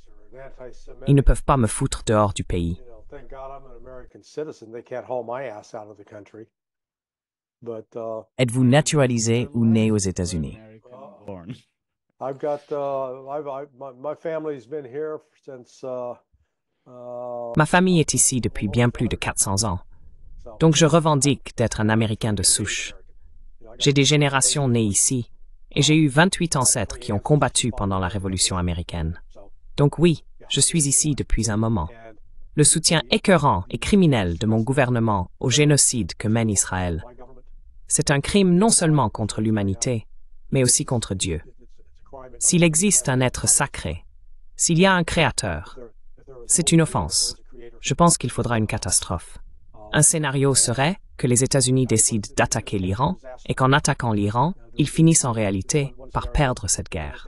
Speaker 3: Ils ne peuvent pas me foutre dehors du pays.
Speaker 1: Êtes-vous naturalisé ou né aux États-Unis?
Speaker 3: Ma famille est ici depuis bien plus de 400 ans. Donc je revendique d'être un Américain de souche. J'ai des générations nées ici et j'ai eu 28 ancêtres qui ont combattu pendant la Révolution américaine. Donc oui, je suis ici depuis un moment. Le soutien écœurant et criminel de mon gouvernement au génocide que mène Israël, c'est un crime non seulement contre l'humanité, mais aussi contre Dieu. S'il existe un être sacré, s'il y a un créateur, c'est une offense. Je pense qu'il faudra une catastrophe. Un scénario serait que les États-Unis décident d'attaquer l'Iran et qu'en attaquant l'Iran, ils finissent en réalité par perdre cette guerre.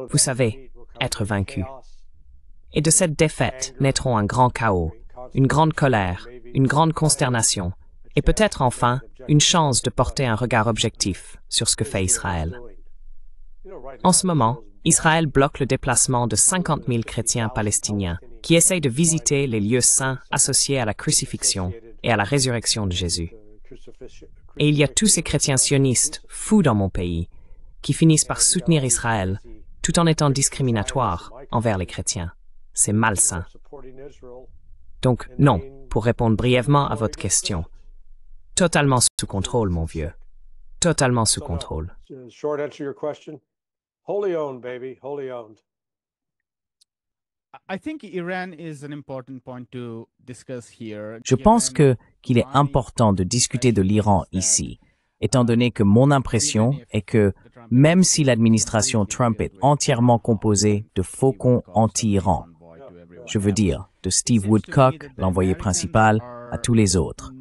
Speaker 3: Vous savez, être vaincu. Et de cette défaite naîtront un grand chaos, une grande colère, une grande consternation, et peut-être enfin une chance de porter un regard objectif sur ce que fait Israël. En ce moment, Israël bloque le déplacement de 50 000 chrétiens palestiniens qui essayent de visiter les lieux saints associés à la crucifixion et à la résurrection de Jésus. Et il y a tous ces chrétiens sionistes, fous dans mon pays, qui finissent par soutenir Israël tout en étant discriminatoires envers les chrétiens. C'est malsain. Donc non, pour répondre brièvement à votre question, totalement sous contrôle, mon vieux. Totalement sous contrôle.
Speaker 1: Je pense qu'il est important de discuter de l'Iran ici, étant donné que mon impression est que même si l'administration Trump est entièrement composée de faucons anti-Iran, je veux dire de Steve Woodcock, l'envoyé principal, à tous les autres,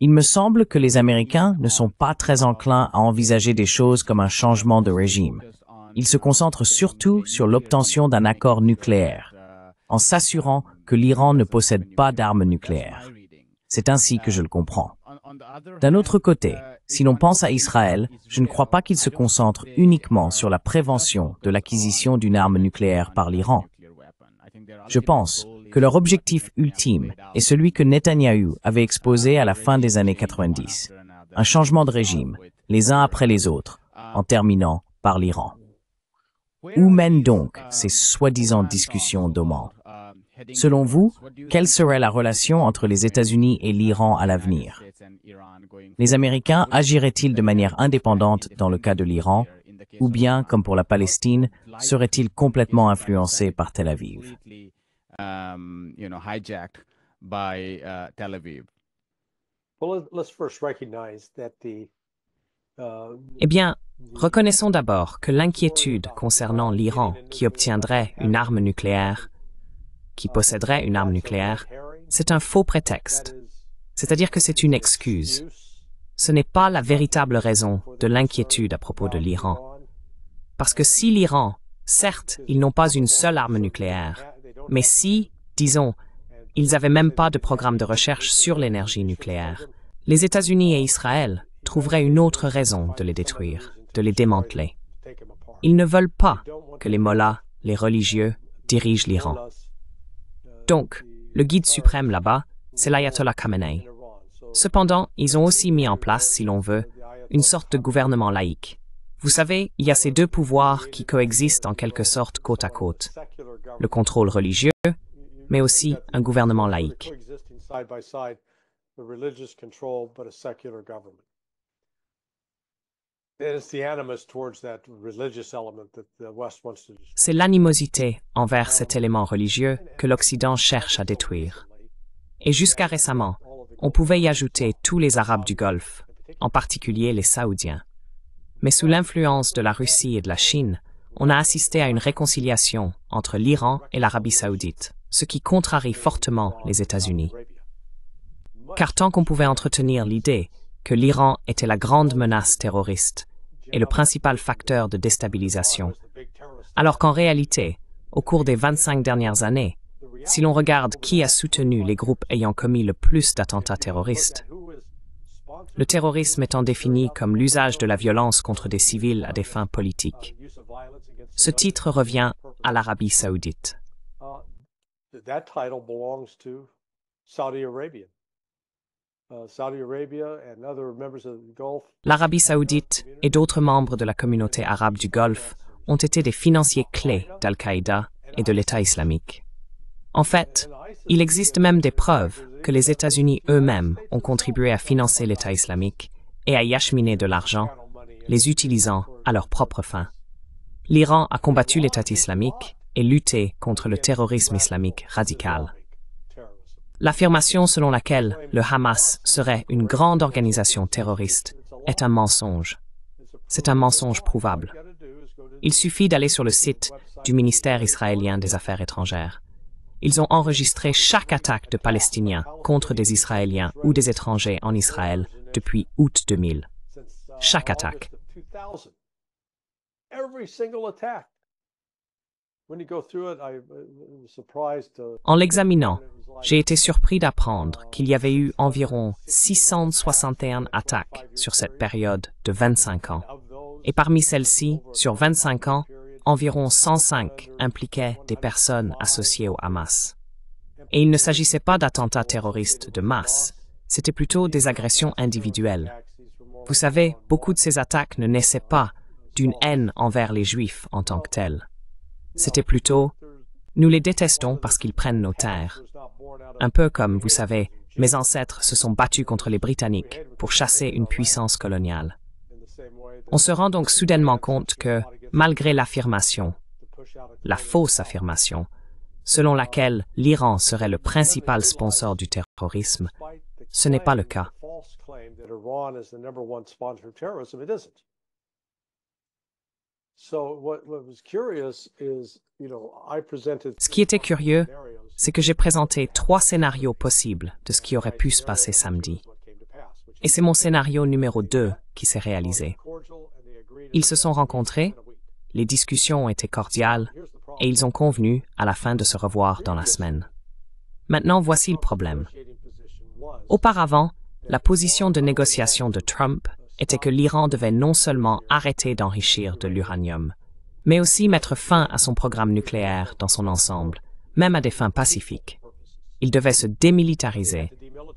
Speaker 1: Il me semble que les Américains ne sont pas très enclins à envisager des choses comme un changement de régime. Ils se concentrent surtout sur l'obtention d'un accord nucléaire, en s'assurant que l'Iran ne possède pas d'armes nucléaires. C'est ainsi que je le comprends. D'un autre côté, si l'on pense à Israël, je ne crois pas qu'il se concentre uniquement sur la prévention de l'acquisition d'une arme nucléaire par l'Iran. Je pense que leur objectif ultime est celui que Netanyahou avait exposé à la fin des années 90, un changement de régime, les uns après les autres, en terminant par l'Iran. Où mènent donc ces soi-disant discussions d'Oman? Selon vous, quelle serait la relation entre les États-Unis et l'Iran à l'avenir? Les Américains agiraient-ils de manière indépendante dans le cas de l'Iran, ou bien, comme pour la Palestine, seraient-ils complètement influencés par Tel Aviv?
Speaker 3: Eh bien, reconnaissons d'abord que l'inquiétude concernant l'Iran qui obtiendrait une arme nucléaire, qui posséderait une arme nucléaire, c'est un faux prétexte, c'est-à-dire que c'est une excuse. Ce n'est pas la véritable raison de l'inquiétude à propos de l'Iran. Parce que si l'Iran, certes, ils n'ont pas une seule arme nucléaire, mais si, disons, ils n'avaient même pas de programme de recherche sur l'énergie nucléaire, les États-Unis et Israël trouveraient une autre raison de les détruire, de les démanteler. Ils ne veulent pas que les mollahs, les religieux, dirigent l'Iran. Donc, le guide suprême là-bas, c'est l'ayatollah Khamenei. Cependant, ils ont aussi mis en place, si l'on veut, une sorte de gouvernement laïque. Vous savez, il y a ces deux pouvoirs qui coexistent en quelque sorte côte à côte. Le contrôle religieux, mais aussi un gouvernement laïque. C'est l'animosité envers cet élément religieux que l'Occident cherche à détruire. Et jusqu'à récemment, on pouvait y ajouter tous les Arabes du Golfe, en particulier les Saoudiens. Mais sous l'influence de la Russie et de la Chine, on a assisté à une réconciliation entre l'Iran et l'Arabie saoudite, ce qui contrarie fortement les États-Unis. Car tant qu'on pouvait entretenir l'idée que l'Iran était la grande menace terroriste et le principal facteur de déstabilisation, alors qu'en réalité, au cours des 25 dernières années, si l'on regarde qui a soutenu les groupes ayant commis le plus d'attentats terroristes, le terrorisme étant défini comme l'usage de la violence contre des civils à des fins politiques. Ce titre revient à l'Arabie saoudite. L'Arabie saoudite et d'autres membres de la communauté arabe du Golfe ont été des financiers clés d'Al-Qaïda et de l'État islamique. En fait, il existe même des preuves que les États-Unis eux-mêmes ont contribué à financer l'État islamique et à y acheminer de l'argent, les utilisant à leurs propres fins. L'Iran a combattu l'État islamique et lutté contre le terrorisme islamique radical. L'affirmation selon laquelle le Hamas serait une grande organisation terroriste est un mensonge. C'est un mensonge prouvable. Il suffit d'aller sur le site du ministère israélien des Affaires étrangères. Ils ont enregistré chaque attaque de Palestiniens contre des Israéliens ou des étrangers en Israël depuis août 2000. Chaque attaque. En l'examinant, j'ai été surpris d'apprendre qu'il y avait eu environ 661 attaques sur cette période de 25 ans. Et parmi celles-ci, sur 25 ans, environ 105 impliquaient des personnes associées au Hamas. Et il ne s'agissait pas d'attentats terroristes de masse, c'était plutôt des agressions individuelles. Vous savez, beaucoup de ces attaques ne naissaient pas d'une haine envers les Juifs en tant que tels. C'était plutôt « nous les détestons parce qu'ils prennent nos terres ». Un peu comme, vous savez, mes ancêtres se sont battus contre les Britanniques pour chasser une puissance coloniale. On se rend donc soudainement compte que, malgré l'affirmation, la fausse affirmation, selon laquelle l'Iran serait le principal sponsor du terrorisme, ce n'est pas le cas. Ce qui était curieux, c'est que j'ai présenté 3 scénarios possibles de ce qui aurait pu se passer samedi. Et c'est mon scénario numéro 2 qui s'est réalisé. Ils se sont rencontrés, les discussions ont été cordiales, et ils ont convenu à la fin de se revoir dans la semaine. Maintenant, voici le problème. Auparavant, la position de négociation de Trump était que l'Iran devait non seulement arrêter d'enrichir de l'uranium, mais aussi mettre fin à son programme nucléaire dans son ensemble, même à des fins pacifiques. Il devait se démilitariser,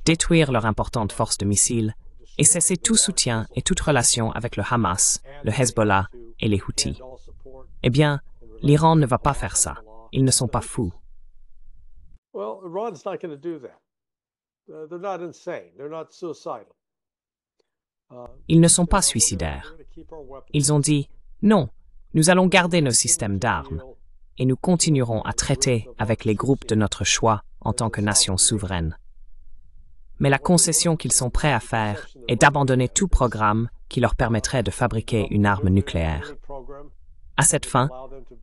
Speaker 3: détruire leur importante force de missiles et cesser tout soutien et toute relation avec le Hamas, le Hezbollah et les Houthis. Eh bien, l'Iran ne va pas faire ça. Ils ne sont pas fous.
Speaker 4: Well, Iran's not going to do that. They're not insane. They're not suicidal.
Speaker 3: Ils ne sont pas suicidaires. Ils ont dit « Non, nous allons garder nos systèmes d'armes et nous continuerons à traiter avec les groupes de notre choix en tant que nation souveraine. » Mais la concession qu'ils sont prêts à faire est d'abandonner tout programme qui leur permettrait de fabriquer une arme nucléaire. À cette fin,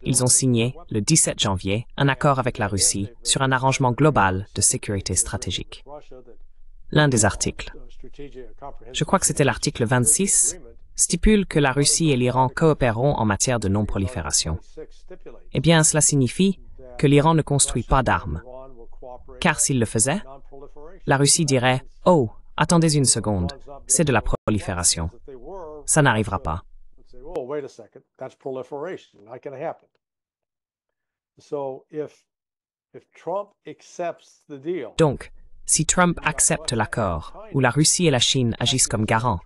Speaker 3: ils ont signé, le 17 janvier, un accord avec la Russie sur un arrangement global de sécurité stratégique. L'un des articles, je crois que c'était l'article 26, stipule que la Russie et l'Iran coopéreront en matière de non-prolifération. Eh bien, cela signifie que l'Iran ne construit pas d'armes. Car s'il le faisait, la Russie dirait « Oh, attendez une seconde, c'est de la prolifération. » Ça n'arrivera pas.
Speaker 4: Oh, wait a second, that's proliferation, not going to happen. So if Trump accepts the deal,
Speaker 3: Donc, si Trump accepte l'accord, où la Russie et la Chine agissent comme garants,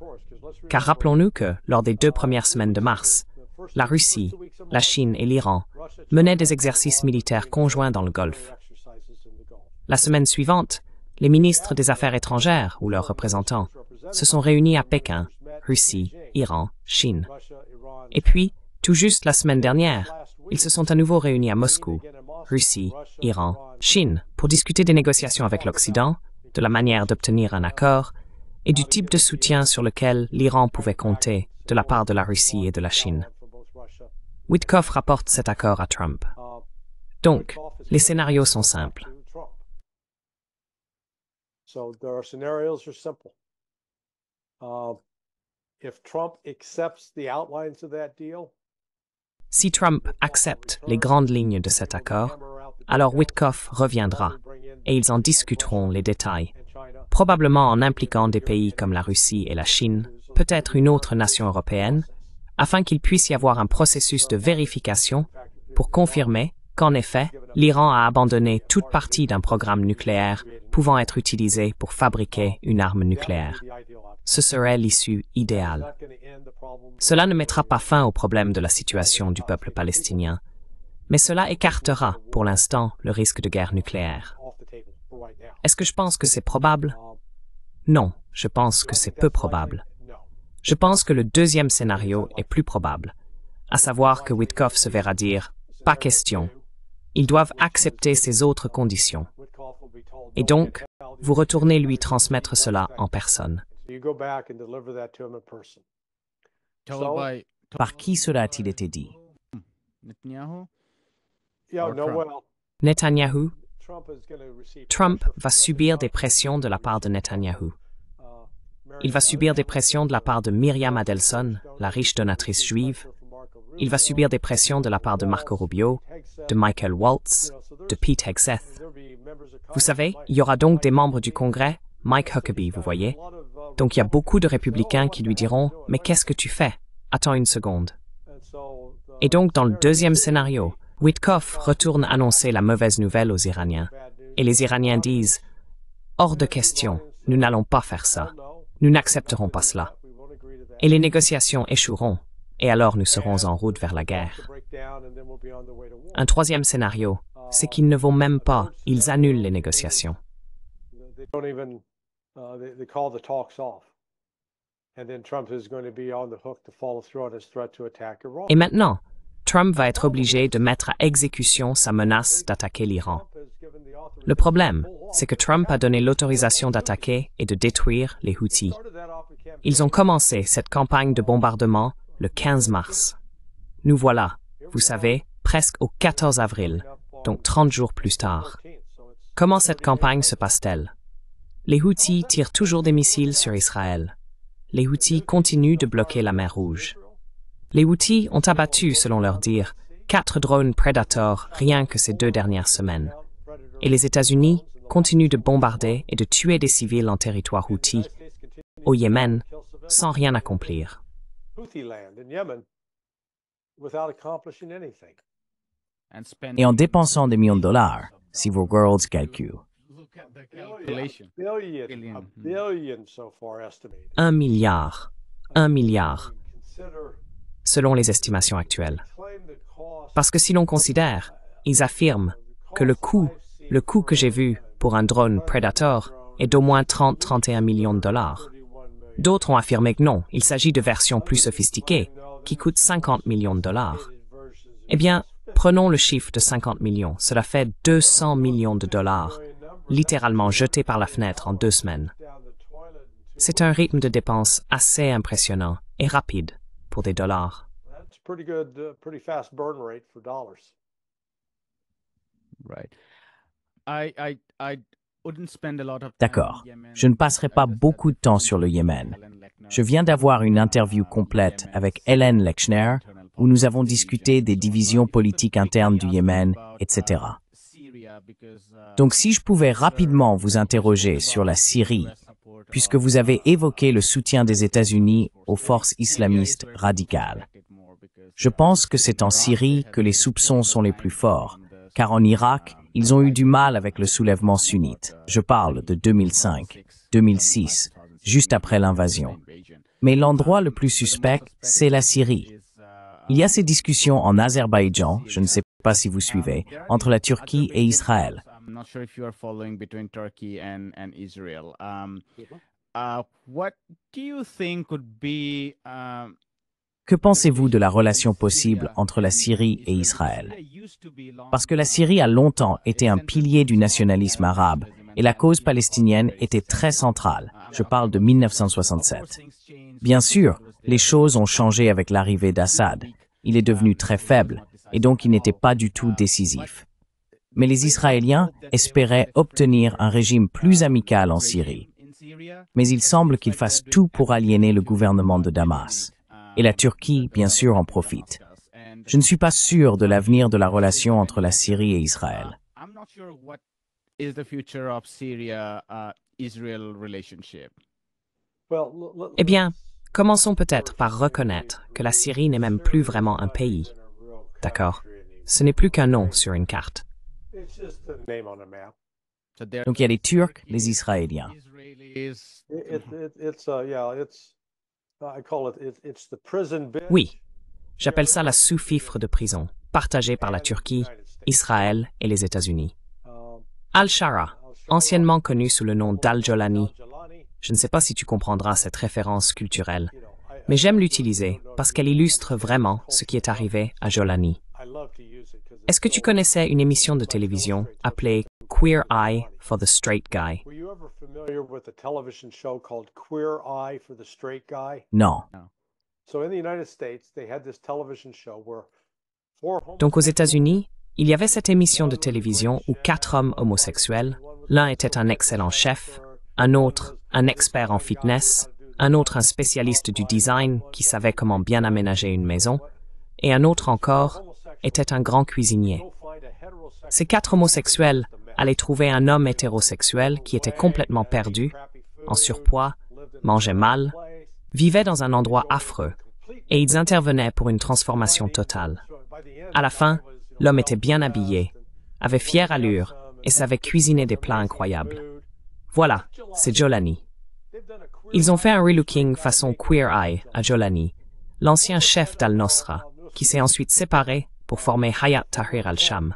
Speaker 3: car rappelons-nous que, lors des 2 premières semaines de mars, la Russie, la Chine et l'Iran menaient des exercices militaires conjoints dans le Golfe. La semaine suivante, les ministres des Affaires étrangères, ou leurs représentants, se sont réunis à Pékin, Russie, Iran, Chine. Et puis, tout juste la semaine dernière, ils se sont à nouveau réunis à Moscou, Russie, Iran, Chine, pour discuter des négociations avec l'Occident, de la manière d'obtenir un accord et du type de soutien sur lequel l'Iran pouvait compter de la part de la Russie et de la Chine. Witkoff rapporte cet accord à Trump. Donc, les scénarios sont simples.
Speaker 4: so their scenarios are simple. If Trump accepts the outlines of that deal,
Speaker 3: Si Trump accepte les grandes lignes de cet accord, alors Witkoff reviendra et ils en discuteront les détails, probablement en impliquant des pays comme la Russie et la Chine, peut-être une autre nation européenne, afin qu'il puisse y avoir un processus de vérification pour confirmer qu'en effet, l'Iran a abandonné toute partie d'un programme nucléaire pouvant être utilisé pour fabriquer une arme nucléaire. Ce serait l'issue idéale. Cela ne mettra pas fin au problème de la situation du peuple palestinien, mais cela écartera, pour l'instant, le risque de guerre nucléaire. Est-ce que je pense que c'est probable? Non, je pense que c'est peu probable. Je pense que le deuxième scénario est plus probable, à savoir que Witkoff se verra dire « pas question ». Ils doivent accepter ces autres conditions. Et donc, vous retournez lui transmettre cela en personne.
Speaker 1: Par qui cela a-t-il été dit?
Speaker 2: Netanyahu?
Speaker 3: Netanyahou, Trump va subir des pressions de la part de Netanyahou. Il va subir des pressions de la part de Myriam Adelson, la riche donatrice juive. Il va subir des pressions de la part de Marco Rubio, de Michael Waltz, de Pete Hegseth. Vous savez, il y aura donc des membres du Congrès, Mike Huckabee, vous voyez. Donc il y a beaucoup de républicains qui lui diront « Mais qu'est-ce que tu fais? Attends une seconde. » Et donc dans le deuxième scénario, Witkoff retourne annoncer la mauvaise nouvelle aux Iraniens. Et les Iraniens disent « Hors de question, nous n'allons pas faire ça. Nous n'accepterons pas cela. » Et les négociations échoueront. Et alors nous serons en route vers la guerre. Un troisième scénario, c'est qu'ils ne vont même pas, ils annulent les négociations. Et maintenant, Trump va être obligé de mettre à exécution sa menace d'attaquer l'Iran. Le problème, c'est que Trump a donné l'autorisation d'attaquer et de détruire les Houthis. Ils ont commencé cette campagne de bombardement le 15 mars. Nous voilà, vous savez, presque au 14 avril, donc 30 jours plus tard. Comment cette campagne se passe-t-elle? Les Houthis tirent toujours des missiles sur Israël. Les Houthis continuent de bloquer la mer Rouge. Les Houthis ont abattu, selon leur dire, 4 drones Predator rien que ces 2 dernières semaines. Et les États-Unis continuent de bombarder et de tuer des civils en territoire Houthi, au Yémen, sans rien accomplir.
Speaker 1: Et en dépensant des millions de dollars, si vos girls calculent.
Speaker 3: 1 milliard. 1 milliard. Selon les estimations actuelles. Parce que si l'on considère, ils affirment que le coût que j'ai vu pour un drone Predator est d'au moins 30-31 millions de dollars. D'autres ont affirmé que non, il s'agit de versions plus sophistiquées, qui coûtent 50 millions de dollars. Eh bien, prenons le chiffre de 50 millions, cela fait 200 millions de dollars, littéralement jetés par la fenêtre en 2 semaines. C'est un rythme de dépenses assez impressionnant et rapide pour des dollars.
Speaker 1: D'accord. Je ne passerai pas beaucoup de temps sur le Yémen. Je viens d'avoir une interview complète avec Hélène Lechner, où nous avons discuté des divisions politiques internes du Yémen, etc. Donc si je pouvais rapidement vous interroger sur la Syrie, puisque vous avez évoqué le soutien des États-Unis aux forces islamistes radicales. Je pense que c'est en Syrie que les soupçons sont les plus forts, car en Irak, ils ont eu du mal avec le soulèvement sunnite. Je parle de 2005, 2006, juste après l'invasion. Mais l'endroit le plus suspect, c'est la Syrie. Il y a ces discussions en Azerbaïdjan, je ne sais pas si vous suivez, entre la Turquie et Israël. Que pensez-vous de la relation possible entre la Syrie et Israël? Parce que la Syrie a longtemps été un pilier du nationalisme arabe et la cause palestinienne était très centrale. Je parle de 1967. Bien sûr, les choses ont changé avec l'arrivée d'Assad. Il est devenu très faible et donc il n'était pas du tout décisif. Mais les Israéliens espéraient obtenir un régime plus amical en Syrie. Mais il semble qu'ils fassent tout pour aliéner le gouvernement de Damas. Et la Turquie, bien sûr, en profite. Je ne suis pas sûr de l'avenir de la relation entre la Syrie et Israël.
Speaker 3: Eh bien, commençons peut-être par reconnaître que la Syrie n'est même plus vraiment un pays. D'accord? Ce n'est plus qu'un nom sur une carte.
Speaker 1: Donc il y a les Turcs, les Israéliens.
Speaker 3: Oui, j'appelle ça la sous-fifre de prison, partagée par la Turquie, Israël et les États-Unis. Al-Shara, anciennement connu sous le nom d'Al-Jolani. Je ne sais pas si tu comprendras cette référence culturelle, mais j'aime l'utiliser parce qu'elle illustre vraiment ce qui est arrivé à Jolani. Est-ce que tu connaissais une émission de télévision appelée Queer Eye for the Straight Guy?
Speaker 1: Non.
Speaker 3: Donc aux États-Unis, il y avait cette émission de télévision où 4 hommes homosexuels, l'un était un excellent chef, un autre un expert en fitness, un autre un spécialiste du design qui savait comment bien aménager une maison, et un autre encore était un grand cuisinier. Ces 4 homosexuels allaient trouver un homme hétérosexuel qui était complètement perdu, en surpoids, mangeait mal, vivait dans un endroit affreux, et ils intervenaient pour une transformation totale. À la fin, l'homme était bien habillé, avait fière allure et savait cuisiner des plats incroyables. Voilà, c'est Jolani. Ils ont fait un relooking façon Queer Eye à Jolani, l'ancien chef d'Al-Nosra, qui s'est ensuite séparé pour former Hayat Tahrir al-Sham.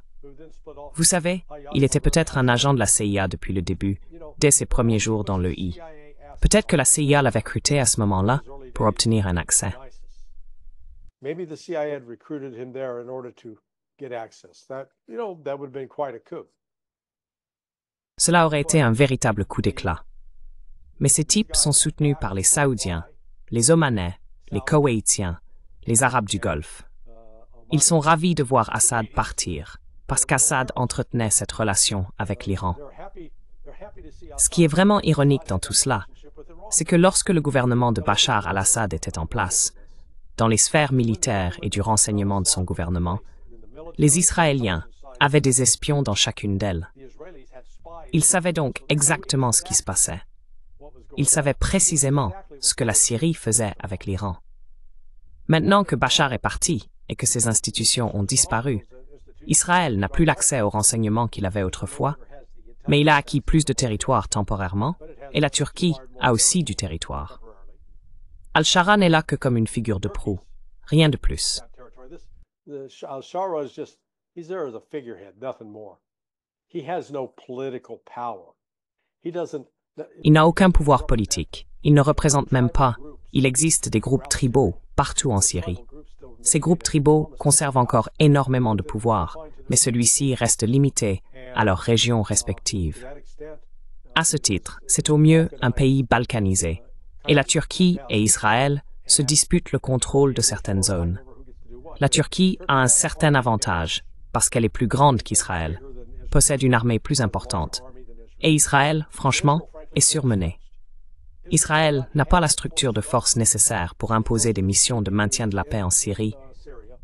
Speaker 3: Vous savez, il était peut-être un agent de la CIA depuis le début, dès ses premiers jours dans l'EI. Peut-être que la CIA l'avait recruté à ce moment-là pour obtenir un accès. Cela aurait été un véritable coup d'éclat. Mais ces types sont soutenus par les Saoudiens, les Omanais, les Koweïtiens, les Arabes du Golfe. Ils sont ravis de voir Assad partir, parce qu'Assad entretenait cette relation avec l'Iran. Ce qui est vraiment ironique dans tout cela, c'est que lorsque le gouvernement de Bachar al-Assad était en place, dans les sphères militaires et du renseignement de son gouvernement, les Israéliens avaient des espions dans chacune d'elles. Ils savaient donc exactement ce qui se passait. Ils savaient précisément ce que la Syrie faisait avec l'Iran. Maintenant que Bachar est parti et que ses institutions ont disparu, Israël n'a plus l'accès aux renseignements qu'il avait autrefois, mais il a acquis plus de territoire temporairement, et la Turquie a aussi du territoire. Al-Shara n'est là que comme une figure de proue, rien de plus.
Speaker 4: Al-Shara is just, he's there as a figurehead, nothing more. He has no political power. He doesn't.
Speaker 3: Il n'a aucun pouvoir politique. Il ne représente même pas. Il existe des groupes tribaux partout en Syrie. Ces groupes tribaux conservent encore énormément de pouvoir, mais celui-ci reste limité à leurs régions respectives. À ce titre, c'est au mieux un pays balkanisé, et la Turquie et Israël se disputent le contrôle de certaines zones. La Turquie a un certain avantage, parce qu'elle est plus grande qu'Israël, possède une armée plus importante, et Israël, franchement, est surmené. Israël n'a pas la structure de force nécessaire pour imposer des missions de maintien de la paix en Syrie,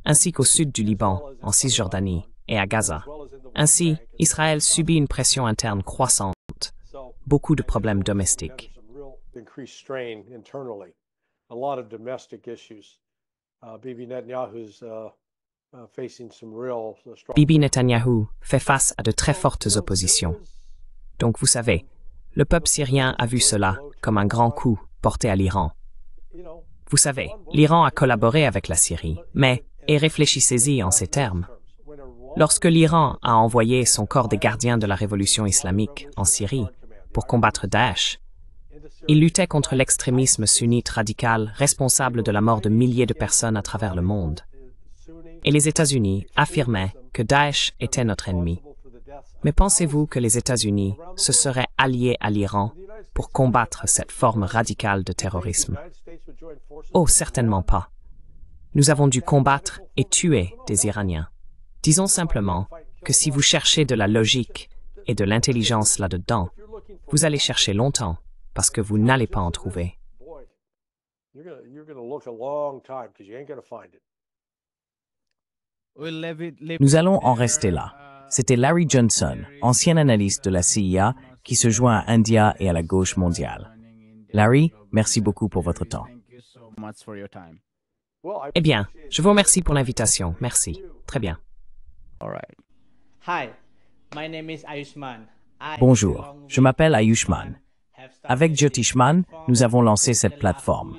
Speaker 3: ainsi qu'au sud du Liban, en Cisjordanie et à Gaza. Ainsi, Israël subit une pression interne croissante, beaucoup de problèmes domestiques. Bibi Netanyahou fait face à de très fortes oppositions. Donc vous savez, le peuple syrien a vu cela comme un grand coup porté à l'Iran. Vous savez, l'Iran a collaboré avec la Syrie, mais, et réfléchissez-y en ces termes, lorsque l'Iran a envoyé son corps des gardiens de la révolution islamique en Syrie pour combattre Daesh, il luttait contre l'extrémisme sunnite radical responsable de la mort de milliers de personnes à travers le monde. Et les États-Unis affirmaient que Daesh était notre ennemi. Mais pensez-vous que les États-Unis se seraient alliés à l'Iran pour combattre cette forme radicale de terrorisme? Oh, certainement pas. Nous avons dû combattre et tuer des Iraniens. Disons simplement que si vous cherchez de la logique et de l'intelligence là-dedans, vous allez chercher longtemps parce que vous n'allez pas en trouver.
Speaker 1: Nous allons en rester là. C'était Larry Johnson, ancien analyste de la CIA, qui se joint à India et à la gauche mondiale. Larry, merci beaucoup pour votre temps.
Speaker 3: Eh bien, je vous remercie pour l'invitation. Merci. Très bien.
Speaker 1: Bonjour, je m'appelle Ayushman. Avec Jyotishman, nous avons lancé cette plateforme.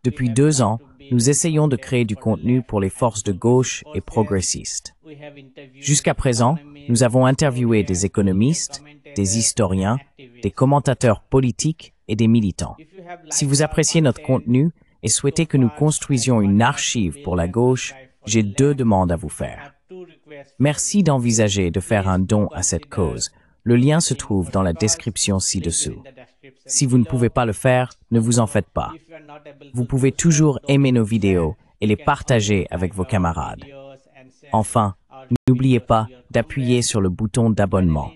Speaker 1: Depuis 2 ans, nous essayons de créer du contenu pour les forces de gauche et progressistes. Jusqu'à présent, nous avons interviewé des économistes, des historiens, des commentateurs politiques et des militants. Si vous appréciez notre contenu et souhaitez que nous construisions une archive pour la gauche, j'ai 2 demandes à vous faire. Merci d'envisager de faire un don à cette cause. Le lien se trouve dans la description ci-dessous. Si vous ne pouvez pas le faire, ne vous en faites pas. Vous pouvez toujours aimer nos vidéos et les partager avec vos camarades. Enfin, n'oubliez pas d'appuyer sur le bouton d'abonnement.